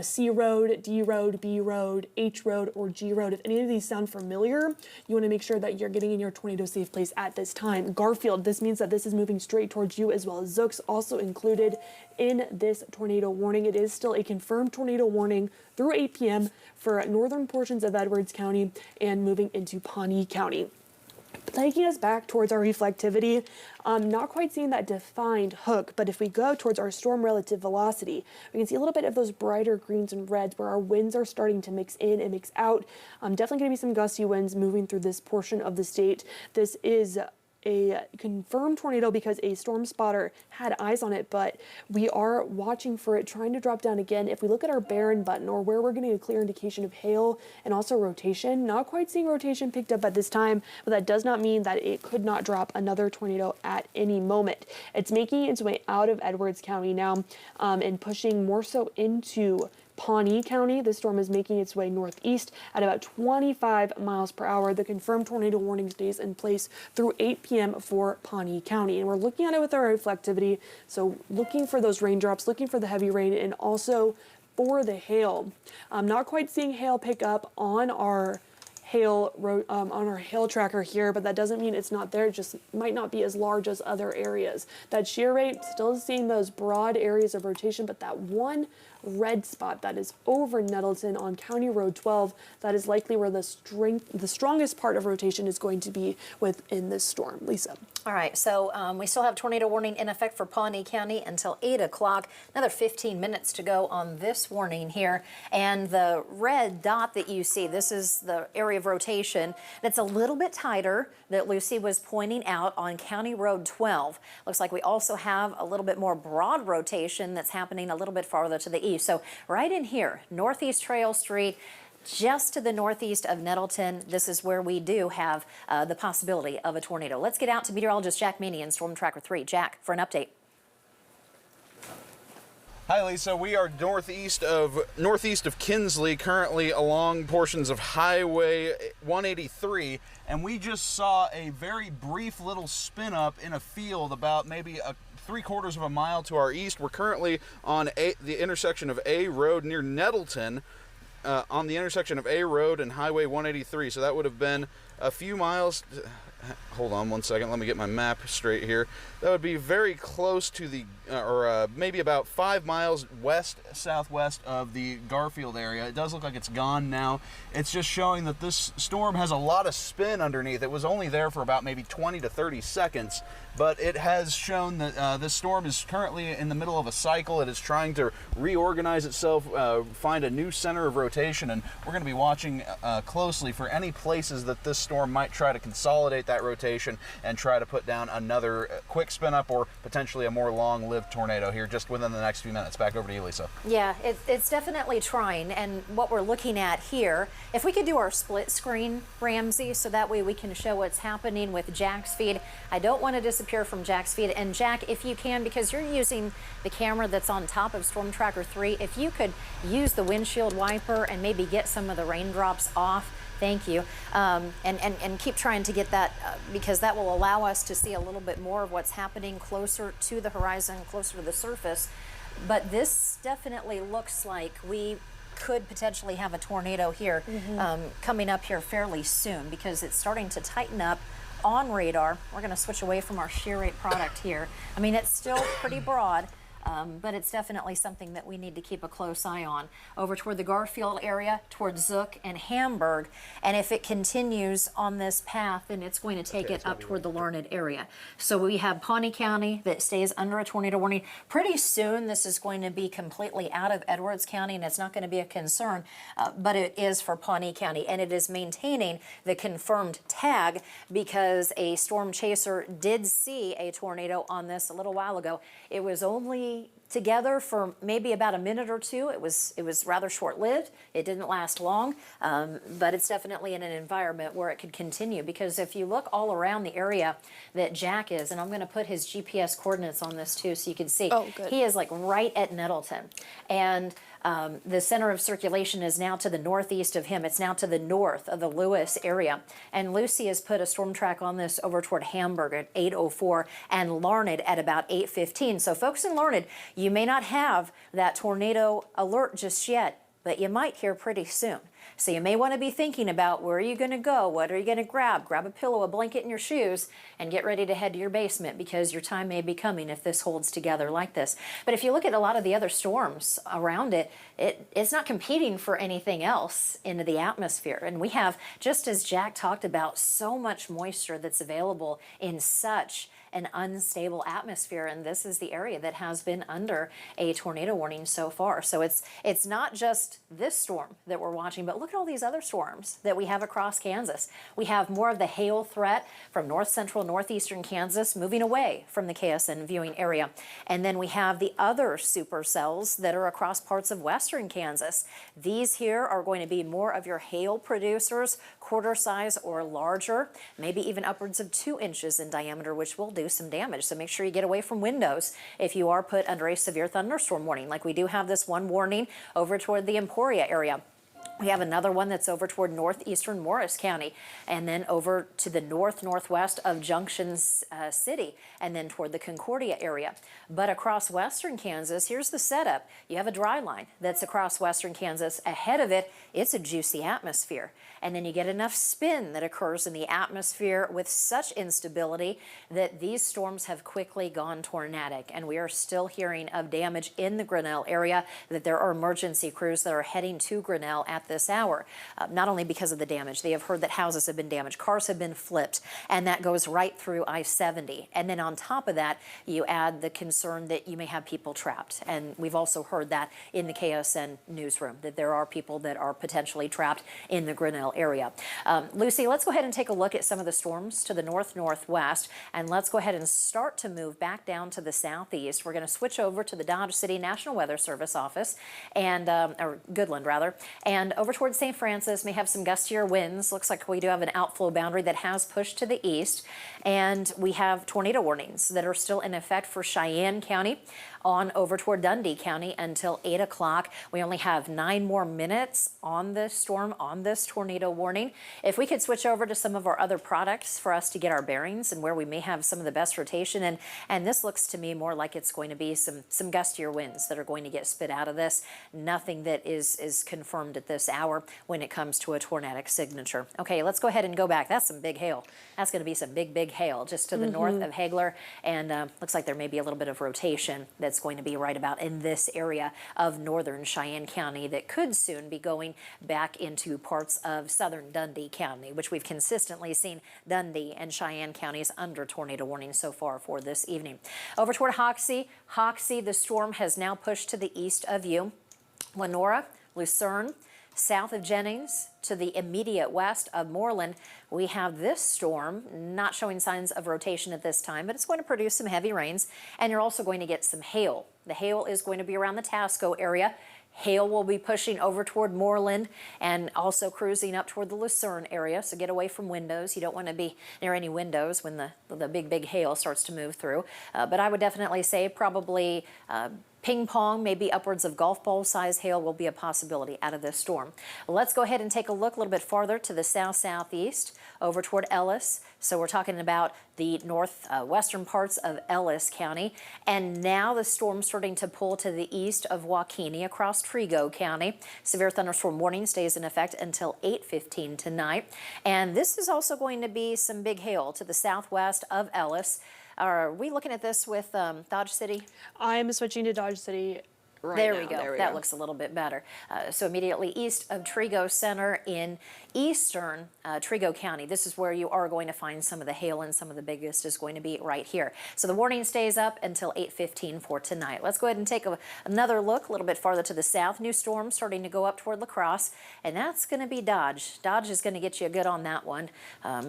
C Road, D Road, B Road, H Road, or G Road, if any of these sound familiar, you want to make sure that you're getting in your tornado safe place at this time. Garfield, this means that this is moving straight towards you, as well as Zooks, also included in this tornado warning. It is still a confirmed tornado warning through 8 p.m. for northern portions of Edwards County and moving into Pawnee County. Taking us back towards our reflectivity, not quite seeing that defined hook, but if we go towards our storm relative velocity, we can see a little bit of those brighter greens and reds where our winds are starting to mix in and mix out. Definitely going to be some gusty winds moving through this portion of the state. This is a confirmed tornado because a storm spotter had eyes on it, but we are watching for it trying to drop down again. If we look at our Barron button, or where we're getting a clear indication of hail and also rotation, not quite seeing rotation picked up at this time, but that does not mean that it could not drop another tornado at any moment. It's making its way out of Edwards County now, and pushing more so into Pawnee County. The storm is making its way northeast at about 25 miles per hour. The confirmed tornado warning stays in place through 8 p.m. for Pawnee County. And we're looking at it with our reflectivity. So looking for those raindrops, looking for the heavy rain, and also for the hail. I'm not quite seeing hail pick up on our hail tracker here, but that doesn't mean it's not there. It just might not be as large as other areas. That shear rate, still seeing those broad areas of rotation, but that one red spot that is over Nettleton on County Road 12, that is likely where the strongest part of rotation is going to be within this storm. Lisa. All right, so we still have tornado warning in effect for Pawnee County until 8 o'clock. Another 15 minutes to go on this warning here. And the red dot that you see, this is the area of rotation that's a little bit tighter that Lucy was pointing out on County Road 12. Looks like we also have a little bit more broad rotation that's happening a little bit farther to the east. So right in here, Northeast Trail Street, just to the northeast of Nettleton, this is where we do have the possibility of a tornado. Let's get out to meteorologist Jack Maney in Storm Tracker 3. Jack, for an update. Hi, Lisa. We are northeast of Kinsley, currently along portions of Highway 183, and we just saw a very brief little spin up in a field about maybe 3/4 of a mile to our east. We're currently on the intersection of A Road near Nettleton, on the intersection of A Road and Highway 183. So that would have been a few miles. Hold on one second. Let me get my map straight here. That would be very close to the, maybe about 5 miles southwest of the Garfield area. It does look like it's gone now. It's just showing that this storm has a lot of spin underneath. It was only there for about maybe 20 to 30 seconds, but it has shown that this storm is currently in the middle of a cycle. It is trying to reorganize itself, find a new center of rotation, and we're going to be watching closely for any places that this storm might try to consolidate that rotation and try to put down another quick spin up or potentially a more long-lived tornado here just within the next few minutes. Back over to you, Lisa. Yeah, it's definitely trying, and what we're looking at here, if we could do our split screen, Ramsey, so that way we can show what's happening with Jack's feed. I don't want to disappear from Jack's feed, and Jack, if you can, because you're using the camera that's on top of Storm Tracker 3, if you could use the windshield wiper and maybe get some of the raindrops off. Thank you. And keep trying to get that because that will allow us to see a little bit more of what's happening closer to the horizon, closer to the surface. But this definitely looks like we could potentially have a tornado here coming up here fairly soon because it's starting to tighten up on radar. We're going to switch away from our shear rate product here. I mean, it's still pretty broad. But it's definitely something that we need to keep a close eye on. Over toward the Garfield area, towards Zook and Hamburg, and if it continues on this path, then it's going to take it up toward the Larned area. So we have Pawnee County that stays under a tornado warning. Pretty soon this is going to be completely out of Edwards County, and it's not going to be a concern, but it is for Pawnee County, and it is maintaining the confirmed tag because a storm chaser did see a tornado on this a little while ago. It was only together for maybe about a minute or two. It was rather short-lived. It didn't last long, but it's definitely in an environment where it could continue because if you look all around the area that Jack is, and I'm going to put his GPS coordinates on this too so you can see. Oh, good. He is like right at Nettleton, and the center of circulation is now to the northeast of him. It's now to the north of the Lewis area. And Lucy has put a storm track on this over toward Hamburg at 8:04 and Larned at about 8:15. So folks in Larned, you may not have that tornado alert just yet, but you might hear pretty soon. So you may want to be thinking about where are you going to go, what are you going to grab? Grab a pillow, a blanket, and your shoes, and get ready to head to your basement because your time may be coming if this holds together like this. But if you look at a lot of the other storms around it, it's not competing for anything else into the atmosphere. And we have, just as Jack talked about, so much moisture that's available in such an unstable atmosphere, and this is the area that has been under a tornado warning so far. So it's not just this storm that we're watching, but look at all these other storms that we have across Kansas. We have more of the hail threat from north central, northeastern Kansas moving away from the KSN viewing area. And then we have the other supercells that are across parts of western Kansas. These here are going to be more of your hail producers, quarter size or larger, maybe even upwards of 2 inches in diameter, which will do some damage. So make sure you get away from windows if you are put under a severe thunderstorm warning. Like we do have this one warning over toward the Emporia area. We have another one that's over toward northeastern Morris County, and then over to the northwest of Junction City, and then toward the Concordia area. But across western Kansas, here's the setup. You have a dry line that's across western Kansas. Ahead of it, it's a juicy atmosphere. And then you get enough spin that occurs in the atmosphere with such instability that these storms have quickly gone tornadic. And we are still hearing of damage in the Grinnell area, that there are emergency crews that are heading to Grinnell at this hour. Not only because of the damage, they have heard that houses have been damaged, cars have been flipped, and that goes right through I-70. And then on top of that, you add the concern that you may have people trapped. And we've also heard that in the KSN newsroom, that there are people that are potentially trapped in the Grinnell area. Lucy, let's go ahead and take a look at some of the storms to the northwest, and let's go ahead and start to move back down to the southeast. We're going to switch over to the Dodge City National Weather Service office, and or Goodland rather, and over towards St. Francis. May have some gustier winds. Looks like we do have an outflow boundary that has pushed to the east, and we have tornado warnings that are still in effect for Cheyenne County on over toward Dundee County until 8 o'clock. We only have 9 more minutes on this storm, on this tornado warning. If we could switch over to some of our other products for us to get our bearings and where we may have some of the best rotation, and this looks to me more like it's going to be some gustier winds that are going to get spit out of this. Nothing that is confirmed at this hour when it comes to a tornadic signature. Okay, let's go ahead and go back. That's some big hail. That's going to be some big hail just to the north of Hagler, and looks like there may be a little bit of rotation that's going to be right about in this area of northern Cheyenne County that could soon be going back into parts of southern Dundee County, which we've consistently seen Dundee and Cheyenne counties under tornado warning so far for this evening. Over toward Hoxie, the storm has now pushed to the east of you. Lenora, Lucerne, south of Jennings to the immediate west of Moreland, we have this storm not showing signs of rotation at this time, but it's going to produce some heavy rains, and you're also going to get some hail. The hail is going to be around the Tasco area. Hail will be pushing over toward Moreland and also cruising up toward the Lucerne area, so get away from windows. You don't want to be near any windows when the big hail starts to move through. But I would definitely say probably ping pong, maybe upwards of golf ball size hail will be a possibility out of this storm. Let's go ahead and take a look a little bit farther to the southeast over toward Ellis. So we're talking about the northwestern parts of Ellis County. And now the storm's starting to pull to the east of Waukene across Trego County. Severe thunderstorm warning stays in effect until 8:15 tonight. And this is also going to be some big hail to the southwest of Ellis. Are we looking at this with Dodge City? I'm switching to Dodge City right there now. We go. There we That go. looks a little bit better. So immediately east of Trego Center in eastern Trego County. This is where you are going to find some of the hail, and some of the biggest is going to be right here. So the warning stays up until 8:15 for tonight. Let's go ahead and take another look a little bit farther to the south. New storm starting to go up toward La Crosse, and that's going to be Dodge. Dodge is going to get you good on that one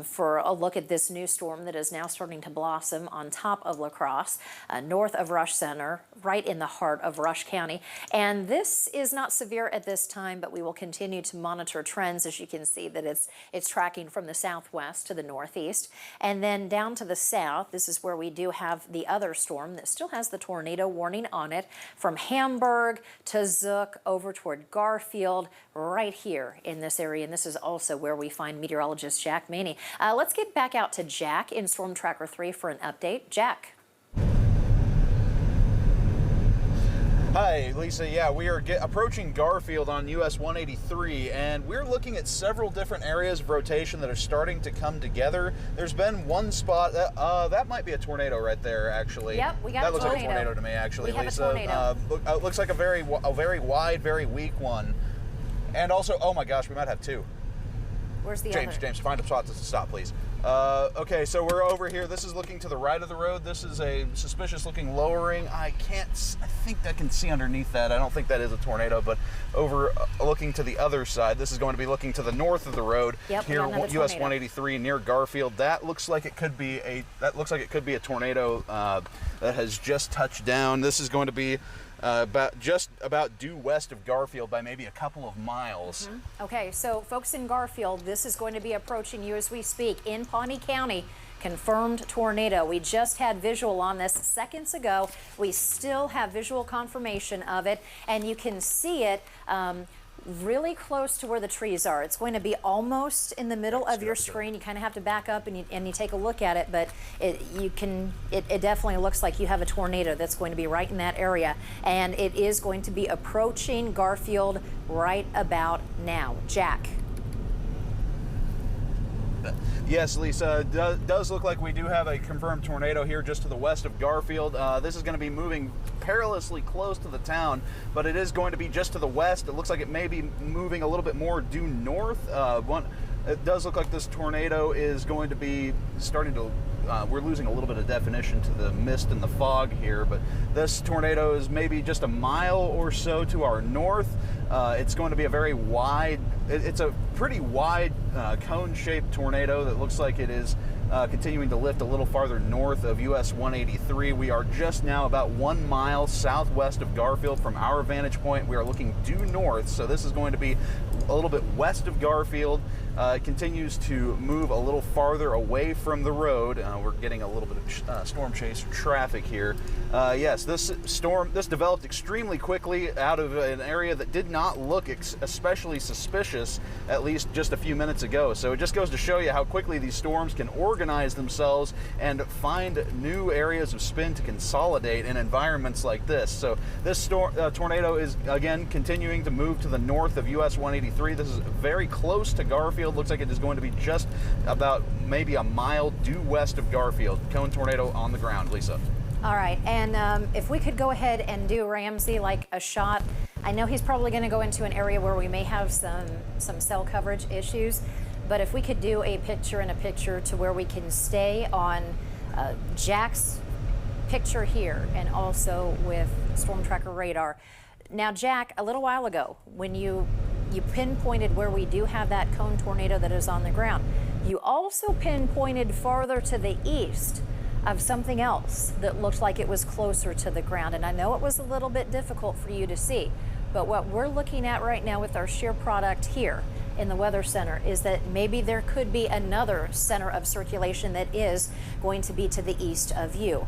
for a look at this new storm that is now starting to blossom on top of La Crosse, north of Rush Center, right in the heart of Rush County. And this is not severe at this time, but we will continue to monitor trends. As you can see that it's tracking from the southwest to the northeast. And then down to the south, this is where we do have the other storm that still has the tornado warning on it, from Hamburg to Zook over toward Garfield, right here in this area. And this is also where we find meteorologist Jack Maney. Let's get back out to Jack in Storm Tracker 3 for an update. Jack. Hi, Lisa. Yeah, we are approaching Garfield on US 183, and we're looking at several different areas of rotation that are starting to come together. There's been one spot that might be a tornado right there, actually. Yep, we got that a looks tornado. like a tornado to me, actually, We have Lisa. a tornado. Looks like a very wide, very weak one, and also, oh my gosh, we might have two. Where's the James, other? James, find a spot to stop, please. Okay, so we're over here. This is looking to the right of the road. This is a suspicious-looking lowering. I think I can see underneath that. I don't think that is a tornado, but over looking to the other side, this is going to be looking to the north of the road. Yep, here, another US tornado. 183 near Garfield. That looks like it could be a tornado that has just touched down. This is going to be just about due west of Garfield by maybe a couple of miles. Okay, so folks in Garfield, this is going to be approaching you as we speak. In Pawnee County, confirmed tornado. We just had visual on this seconds ago. We still have visual confirmation of it, and you can see it really close to where the trees are. It's going to be almost in the middle of your screen. You kind of have to back up and you take a look at it, but it definitely looks like you have a tornado that's going to be right in that area, and it is going to be approaching Garfield right about now. Jack. Yes, Lisa, it does look like we do have a confirmed tornado here just to the west of Garfield. This is going to be moving perilously close to the town, but it is going to be just to the west. It looks like it may be moving a little bit more due north. It does look like this tornado is going to be starting to, we're losing a little bit of definition to the mist and the fog here, but this tornado is maybe just a mile or so to our north. It's going to be a very wide, it's a pretty wide cone-shaped tornado that looks like it is continuing to lift a little farther north of US 183. We are just now about 1 mile southwest of Garfield from our vantage point. We are looking due north, so this is going to be a little bit west of Garfield. It continues to move a little farther away from the road. We're getting a little bit of storm chase traffic here. Yes, this developed extremely quickly out of an area that did not look especially suspicious, at least just a few minutes ago. So it just goes to show you how quickly these storms can organize themselves and find new areas of spin to consolidate in environments like this. So this tornado is, again, continuing to move to the north of US 183. This is very close to Garfield. Looks like it is going to be just about maybe a mile due west of Garfield. Cone tornado on the ground, Lisa. All right, and if we could go ahead and do Ramsey like a shot. I know he's probably going to go into an area where we may have some cell coverage issues, but if we could do a picture in a picture to where we can stay on Jack's picture here and also with Storm Tracker radar. Now, Jack, a little while ago, when you pinpointed where we do have that cone tornado that is on the ground, you also pinpointed farther to the east of something else that looked like it was closer to the ground. And I know it was a little bit difficult for you to see, but what we're looking at right now with our shear product here in the Weather Center is that maybe there could be another center of circulation that is going to be to the east of you.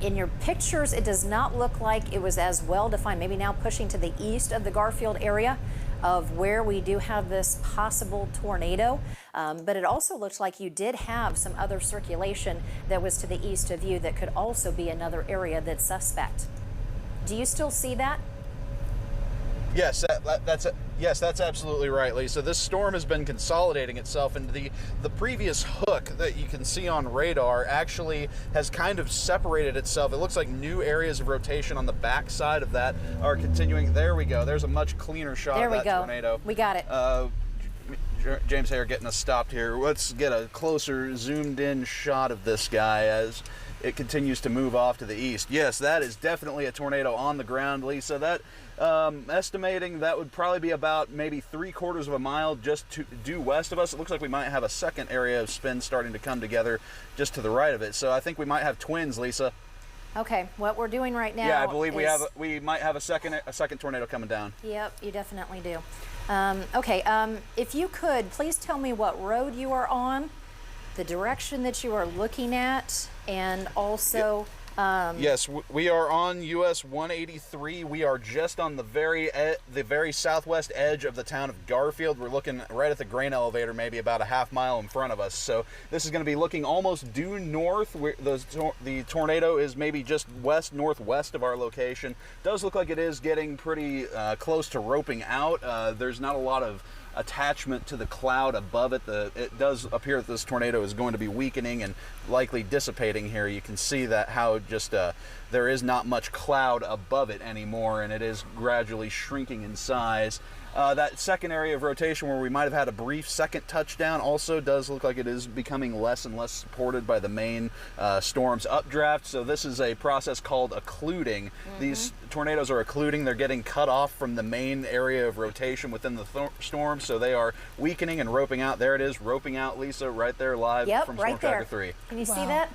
In your pictures, it does not look like it was as well defined, maybe now pushing to the east of the Garfield area of where we do have this possible tornado. But it also looks like you did have some other circulation that was to the east of you that could also be another area that's suspect. Do you still see that? Yes, that's absolutely right, Lisa. This storm has been consolidating itself, and the previous hook that you can see on radar actually has kind of separated itself. It looks like new areas of rotation on the backside of that are continuing. There we go. There's a much cleaner shot of that tornado. We got it. James Hare getting us stopped here. Let's get a closer zoomed in shot of this guy as it continues to move off to the east. Yes, that is definitely a tornado on the ground, Lisa. That estimating that would probably be about maybe 3/4 of a mile just due west of us. It looks like we might have a second area of spin starting to come together just to the right of it. So I think we might have twins, Lisa. Okay, what we're doing right now. Yeah, I believe we might have a second tornado coming down. Yep, you definitely do. Okay, if you could, please tell me what road you are on, the direction that you are looking at, and also... Yes, we are on US 183. We are just on the very southwest edge of the town of Garfield. We're looking right at the grain elevator, maybe about a half mile in front of us. So this is going to be looking almost due north. The tornado is maybe just northwest of our location. Does look like it is getting pretty close to roping out. There's not a lot of attachment to the cloud above it. It does appear that this tornado is going to be weakening and likely dissipating here. You can see that how just there is not much cloud above it anymore, and it is gradually shrinking in size. That second area of rotation where we might have had a brief second touchdown also does look like it is becoming less and less supported by the main storm's updraft. So this is a process called occluding. These tornadoes are occluding. They're getting cut off from the main area of rotation within the storm, so they are weakening and roping out. There it is, roping out, Lisa, right there live from Storm Tracker 3. Can you see that?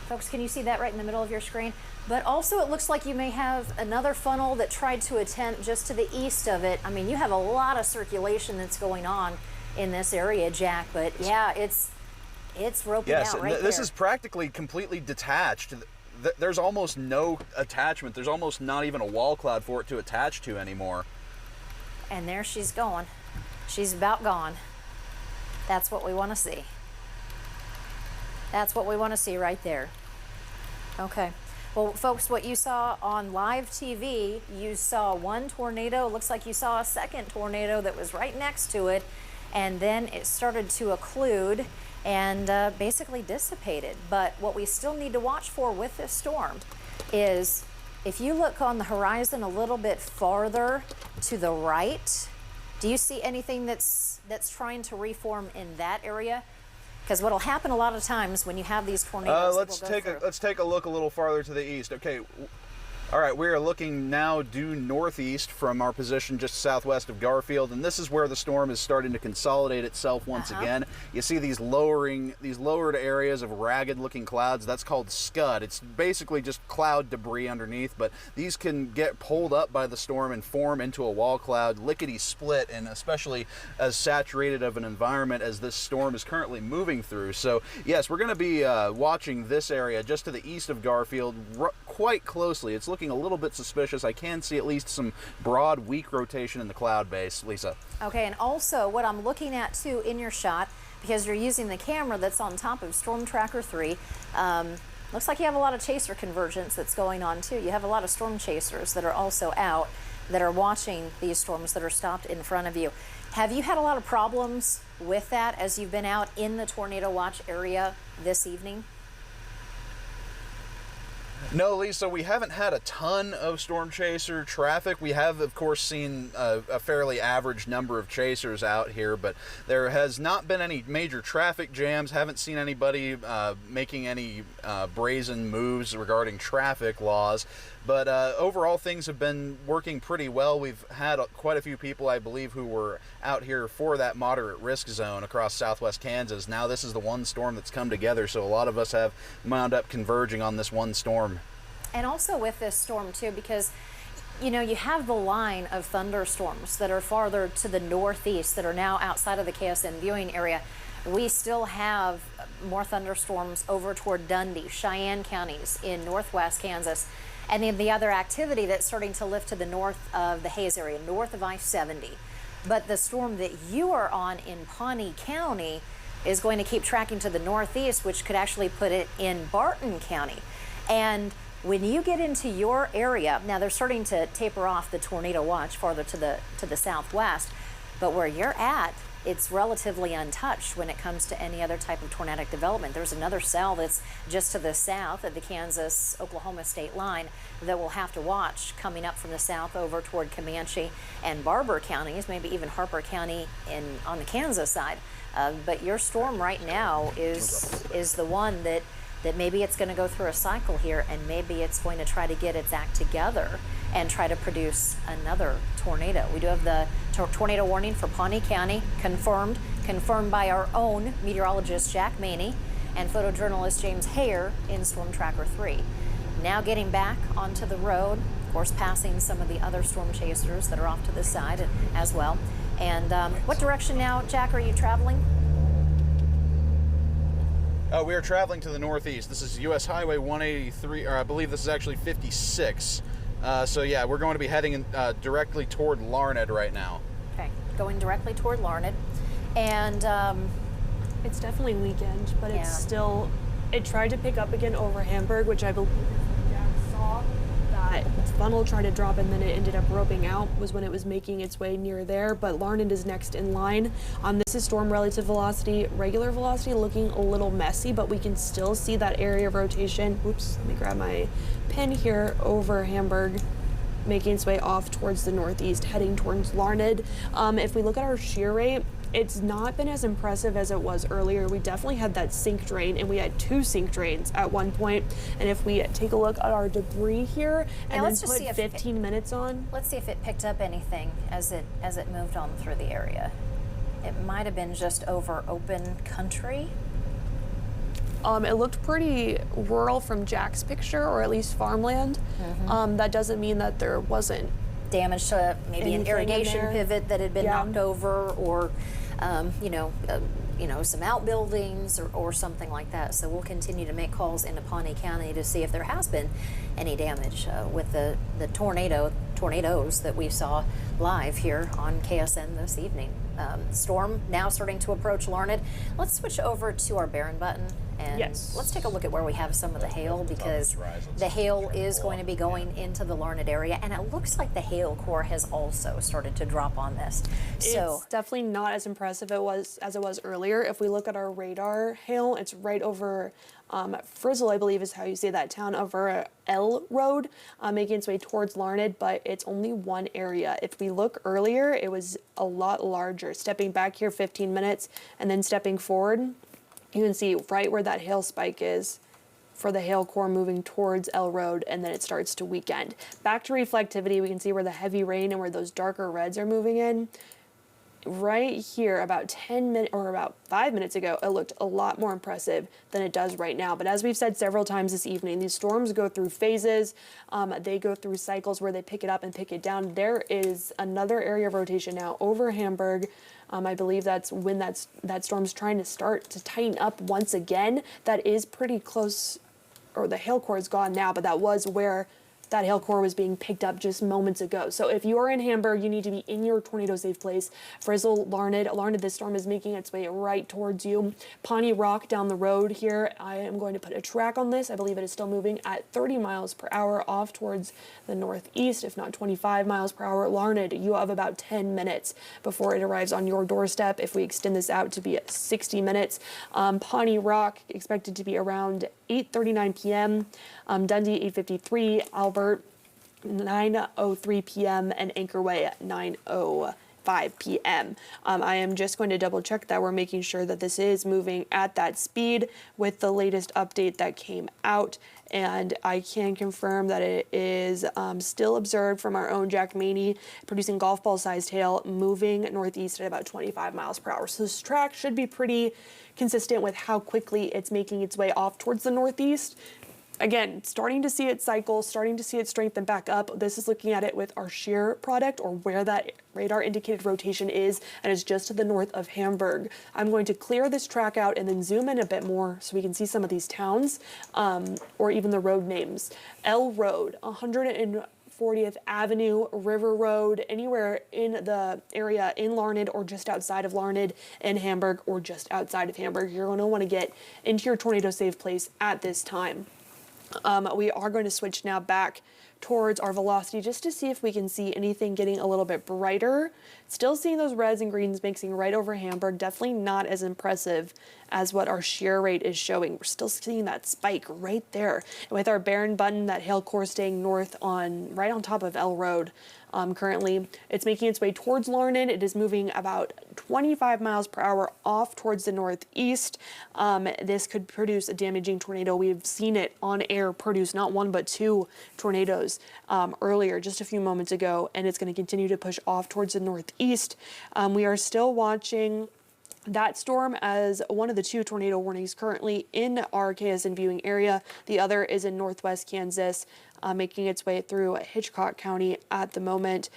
Folks, can you see that right in the middle of your screen? But also it looks like you may have another funnel that tried to attempt just to the east of it. I mean, you have a lot of circulation that's going on in this area, Jack, but yeah, it's roping out right there. This is practically completely detached. There's almost no attachment. There's almost not even a wall cloud for it to attach to anymore. And there she's going. She's about gone. That's what we want to see. That's what we want to see right there. Okay. Well, folks, what you saw on live TV, you saw one tornado. It looks like you saw a second tornado that was right next to it, and then it started to occlude and basically dissipated. But what we still need to watch for with this storm is if you look on the horizon a little bit farther to the right, do you see anything that's trying to reform in that area? Because what'll happen a lot of times when you have these tornadoes, let's take a look a little farther to the east. Okay, all right, we are looking now due northeast from our position just southwest of Garfield, and this is where the storm is starting to consolidate itself once again. You see these lowered areas of ragged-looking clouds. That's called scud. It's basically just cloud debris underneath, but these can get pulled up by the storm and form into a wall cloud, lickety-split, and especially as saturated of an environment as this storm is currently moving through. So yes, we're going to be watching this area just to the east of Garfield quite closely. It's looking a little bit suspicious. I can see at least some broad, weak rotation in the cloud base, Lisa. Okay, and also what I'm looking at too in your shot, because you're using the camera that's on top of Storm Tracker 3, looks like you have a lot of chaser convergence that's going on too. You have a lot of storm chasers that are also out that are watching these storms that are stopped in front of you. Have you had a lot of problems with that as you've been out in the tornado watch area this evening? No, Lisa, we haven't had a ton of storm chaser traffic. We have, of course, seen a fairly average number of chasers out here, but there has not been any major traffic jams. Haven't seen anybody making any brazen moves regarding traffic laws. But overall, things have been working pretty well. We've had quite a few people, I believe, who were out here for that moderate risk zone across southwest Kansas. Now this is the one storm that's come together, so a lot of us have wound up converging on this one storm. And also with this storm, too, because, you know, you have the line of thunderstorms that are farther to the northeast that are now outside of the KSN viewing area. We still have more thunderstorms over toward Dundee, Cheyenne counties in northwest Kansas. And then the other activity that's starting to lift to the north of the Hayes area, north of I-70. But the storm that you are on in Pawnee County is going to keep tracking to the northeast, which could actually put it in Barton County. And when you get into your area, now they're starting to taper off the tornado watch farther to the southwest, but where you're at, it's relatively untouched when it comes to any other type of tornadic development. There's another cell that's just to the south of the Kansas-Oklahoma state line that we'll have to watch coming up from the south over toward Comanche and Barber counties, maybe even Harper County on the Kansas side. But your storm right now is the one that maybe it's going to go through a cycle here, and maybe it's going to try to get its act together and try to produce another tornado. We do have the tornado warning for Pawnee County, confirmed by our own meteorologist Jack Maney and photojournalist James Hare in Storm Tracker 3. Now getting back onto the road, of course passing some of the other storm chasers that are off to the side as well. And what direction now, Jack, are you traveling? We are traveling to the northeast. This is U.S. Highway 183, or I believe this is actually 56. So yeah, we're going to be heading directly toward Larned right now. Okay, going directly toward Larned. And it's definitely weekend, but it's still, it tried to pick up again over Hamburg, which I believe Jack saw that funnel tried to drop and then it ended up roping out was when it was making its way near there. But Larned is next in line. This is storm relative velocity. Regular velocity looking a little messy, but we can still see that area of rotation. Oops, let me grab my pen here over Hamburg. making its way off towards the northeast, heading towards Larned. If we look at our shear rate, it's not been as impressive as it was earlier. We definitely had that sink drain, and we had 2 sink drains at one point. And if we take a look at our debris here and then put 15 minutes on. Let's see if it picked up anything as it moved on through the area. It might have been just over open country. It looked pretty rural from Jack's picture, or at least farmland. That doesn't mean that there wasn't damage to maybe an irrigation pivot that had been knocked over, or some outbuildings or something like that. So we'll continue to make calls into Pawnee County to see if there has been any damage with the tornadoes that we saw live here on KSN this evening. Storm now starting to approach Larned. Let's switch over to our Barron button and let's take a look at where we have some of the hail, because the hail is going to be going into the Larned area, and it looks like the hail core has also started to drop on this. So it's definitely not as impressive as it was earlier. If we look at our radar hail, it's right over Frizzle, I believe is how you say that town, over L Road, making its way towards Larned, but it's only one area. If we look earlier, it was a lot larger. Stepping back here 15 minutes and then stepping forward, you can see right where that hail spike is for the hail core moving towards L Road, and then it starts to weekend. Back to reflectivity, we can see where the heavy rain and where those darker reds are moving in. Right here, about 10 minutes or about 5 minutes ago, it looked a lot more impressive than it does right now. But as we've said several times this evening, these storms go through phases. They go through cycles where they pick it up and pick it down. There is another area of rotation now over Hamburg. I believe that's when that storm's trying to start to tighten up once again. That is pretty close, or the hail core is gone now, but that was where that hail core was being picked up just moments ago. So if you are in Hamburg, you need to be in your tornado safe place. Frizzle, Larned, this storm is making its way right towards you. Pawnee Rock down the road here, I am going to put a track on this. I believe it is still moving at 30 miles per hour off towards the northeast, if not 25 miles per hour. Larned, you have about 10 minutes before it arrives on your doorstep. If we extend this out to be at 60 minutes, Pawnee Rock expected to be around 8:39 p.m., Dundee 8:53, Albert 9:03 p.m., and Anchor Way at 9:05 p.m. I am just going to double check that we're making sure that this is moving at that speed with the latest update that came out, and I can confirm that it is still observed from our own Jack Maney, producing golf ball sized hail, moving northeast at about 25 miles per hour. So this track should be pretty consistent with how quickly it's making its way off towards the northeast. Again, starting to see it cycle, starting to see it strengthen back up. This is looking at it with our shear product, or where that radar indicated rotation is, and it's just to the north of Hamburg. I'm going to clear this track out and then zoom in a bit more so we can see some of these towns, or even the road names. L Road, 140th Avenue, River Road, anywhere in the area in Larned or just outside of Larned, in Hamburg or just outside of Hamburg. You're going to want to get into your tornado safe place at this time. We are going to switch now back towards our velocity just to see if we can see anything getting a little bit brighter. Still seeing those reds and greens mixing right over Hamburg. Definitely not as impressive as what our shear rate is showing. We're still seeing that spike right there. And with our Barron button, that hail core staying north right on top of L Road. Currently, it's making its way towards Larned. It is moving about 25 miles per hour off towards the northeast. This could produce a damaging tornado. We've seen it on air produce not one but 2 tornadoes earlier, just a few moments ago, and it's going to continue to push off towards the northeast. We are still watching that storm as one of the 2 tornado warnings currently in our KSN viewing area. The other is in northwest Kansas, making its way through Hitchcock County at the moment,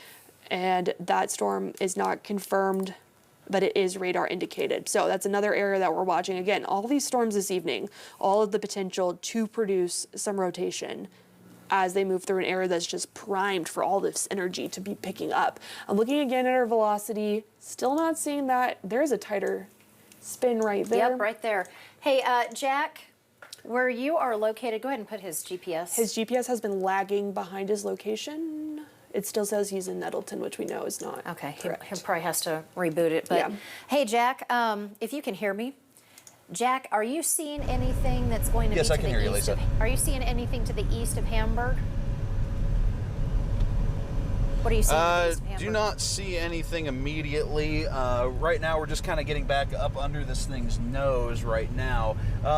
and that storm is not confirmed, but it is radar indicated. So that's another area that we're watching. Again, all these storms this evening, all of the potential to produce some rotation as they move through an area that's just primed for all this energy to be picking up. I'm looking again at our velocity, still not seeing that. There's a tighter spin right there. Yep, right there. Hey, Jack, where you are located, go ahead and put his GPS. His GPS has been lagging behind his location. It still says he's in Nettleton, which we know is not Okay, correct. he probably has to reboot it. But Yeah. Hey, Jack, if you can hear me. Jack, are you seeing anything that's going to Yes, be I to can the hear you, east Lisa. Are you seeing anything to the east of Hamburg? What are you seeing in the east of Do Hamburg? not see anything immediately. Right now, we're just kind of getting back up under this thing's nose right now.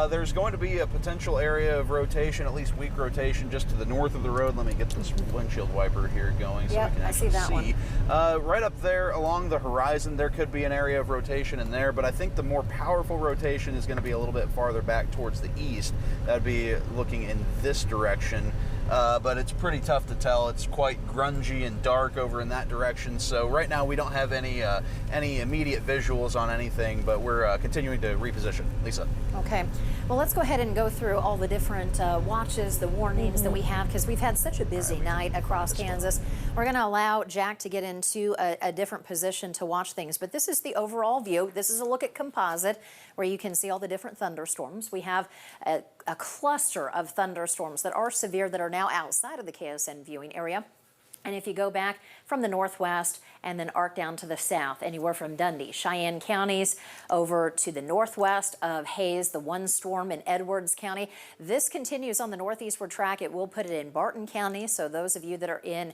There's going to be a potential area of rotation, at least weak rotation, just to the north of the road. Let me get this windshield wiper here going so Yep, we can I see actually that see. Right up there along the horizon, there could be an area of rotation in there, but I think the more powerful rotation is going to be a little bit farther back towards the east. That'd be looking in this direction. But it's pretty tough to tell. It's quite grungy and dark over in that direction. So right now we don't have any immediate visuals on anything, but we're continuing to reposition. Lisa. Okay, well, let's go ahead and go through all the different watches, the warnings that we have, because we've had such a busy night across Kansas. We're going to allow Jack to get into a different position to watch things, but this is the overall view. This is a look at composite, where you can see all the different thunderstorms. We have a cluster of thunderstorms that are severe that are now outside of the KSN viewing area. And if you go back from the northwest and then arc down to the south, anywhere from Dundee, Cheyenne counties over to the northwest of Hayes, the one storm in Edwards County. This continues on the northeastward track. It will put it in Barton County. So those of you that are in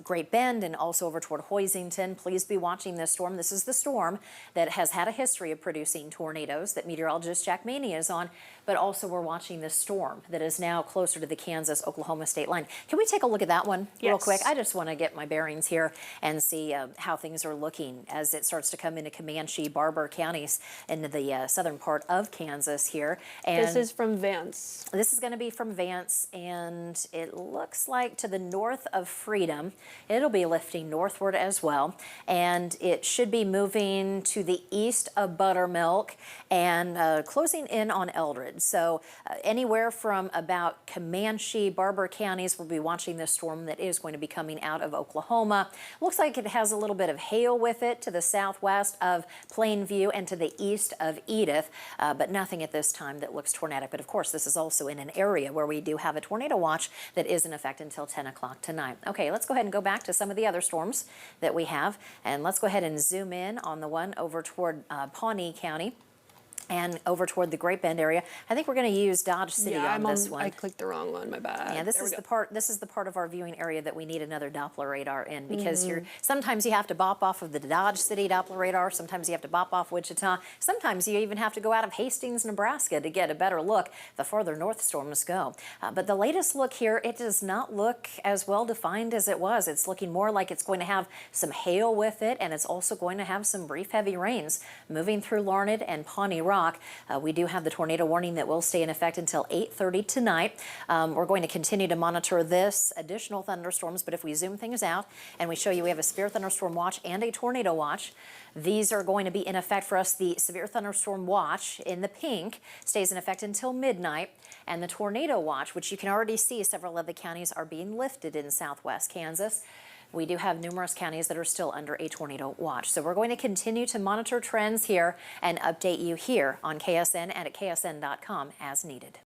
Great Bend and also over toward Hoisington, please be watching this storm. This is the storm that has had a history of producing tornadoes that meteorologist Jack Maney is on, but also we're watching this storm that is now closer to the Kansas-Oklahoma state line. Can we take a look at that one real quick? I just want to get my bearings here and see how things are looking as it starts to come into Comanche, Barber counties into the southern part of Kansas here. And This is from Vance. this is going to be from Vance, and it looks like to the north of Freedom. It'll be lifting northward as well, and it should be moving to the east of Buttermilk and closing in on Eldred. So anywhere from about Comanche, Barber counties, we'll be watching this storm that is going to be coming out of Oklahoma. Looks like it has a little bit of hail with it to the southwest of Plainview and to the east of Edith, but nothing at this time that looks tornadic. But of course, this is also in an area where we do have a tornado watch that is in effect until 10 o'clock tonight. Okay, let's go ahead and go back to some of the other storms that we have, and let's go ahead and zoom in on the one over toward Pawnee County and over toward the Great Bend area. I think we're going to use Dodge City on this one. I clicked the wrong one, my bad. Yeah, this is the part. This is the part of our viewing area that we need another Doppler radar in, because sometimes you have to bop off of the Dodge City Doppler radar. Sometimes you have to bop off Wichita. Sometimes you even have to go out of Hastings, Nebraska, to get a better look the farther north storms go. But the latest look here, it does not look as well defined as it was. It's looking more like it's going to have some hail with it, and it's also going to have some brief heavy rains moving through Larned and Pawnee Rock. We do have the tornado warning that will stay in effect until 8:30 tonight. We're going to continue to monitor this additional thunderstorms, but if we zoom things out and we show you we have a severe thunderstorm watch and a tornado watch, these are going to be in effect for us. The severe thunderstorm watch in the pink stays in effect until midnight, and the tornado watch, which you can already see several of the counties are being lifted in southwest Kansas. We do have numerous counties that are still under a tornado watch. So we're going to continue to monitor trends here and update you here on KSN and at ksn.com as needed.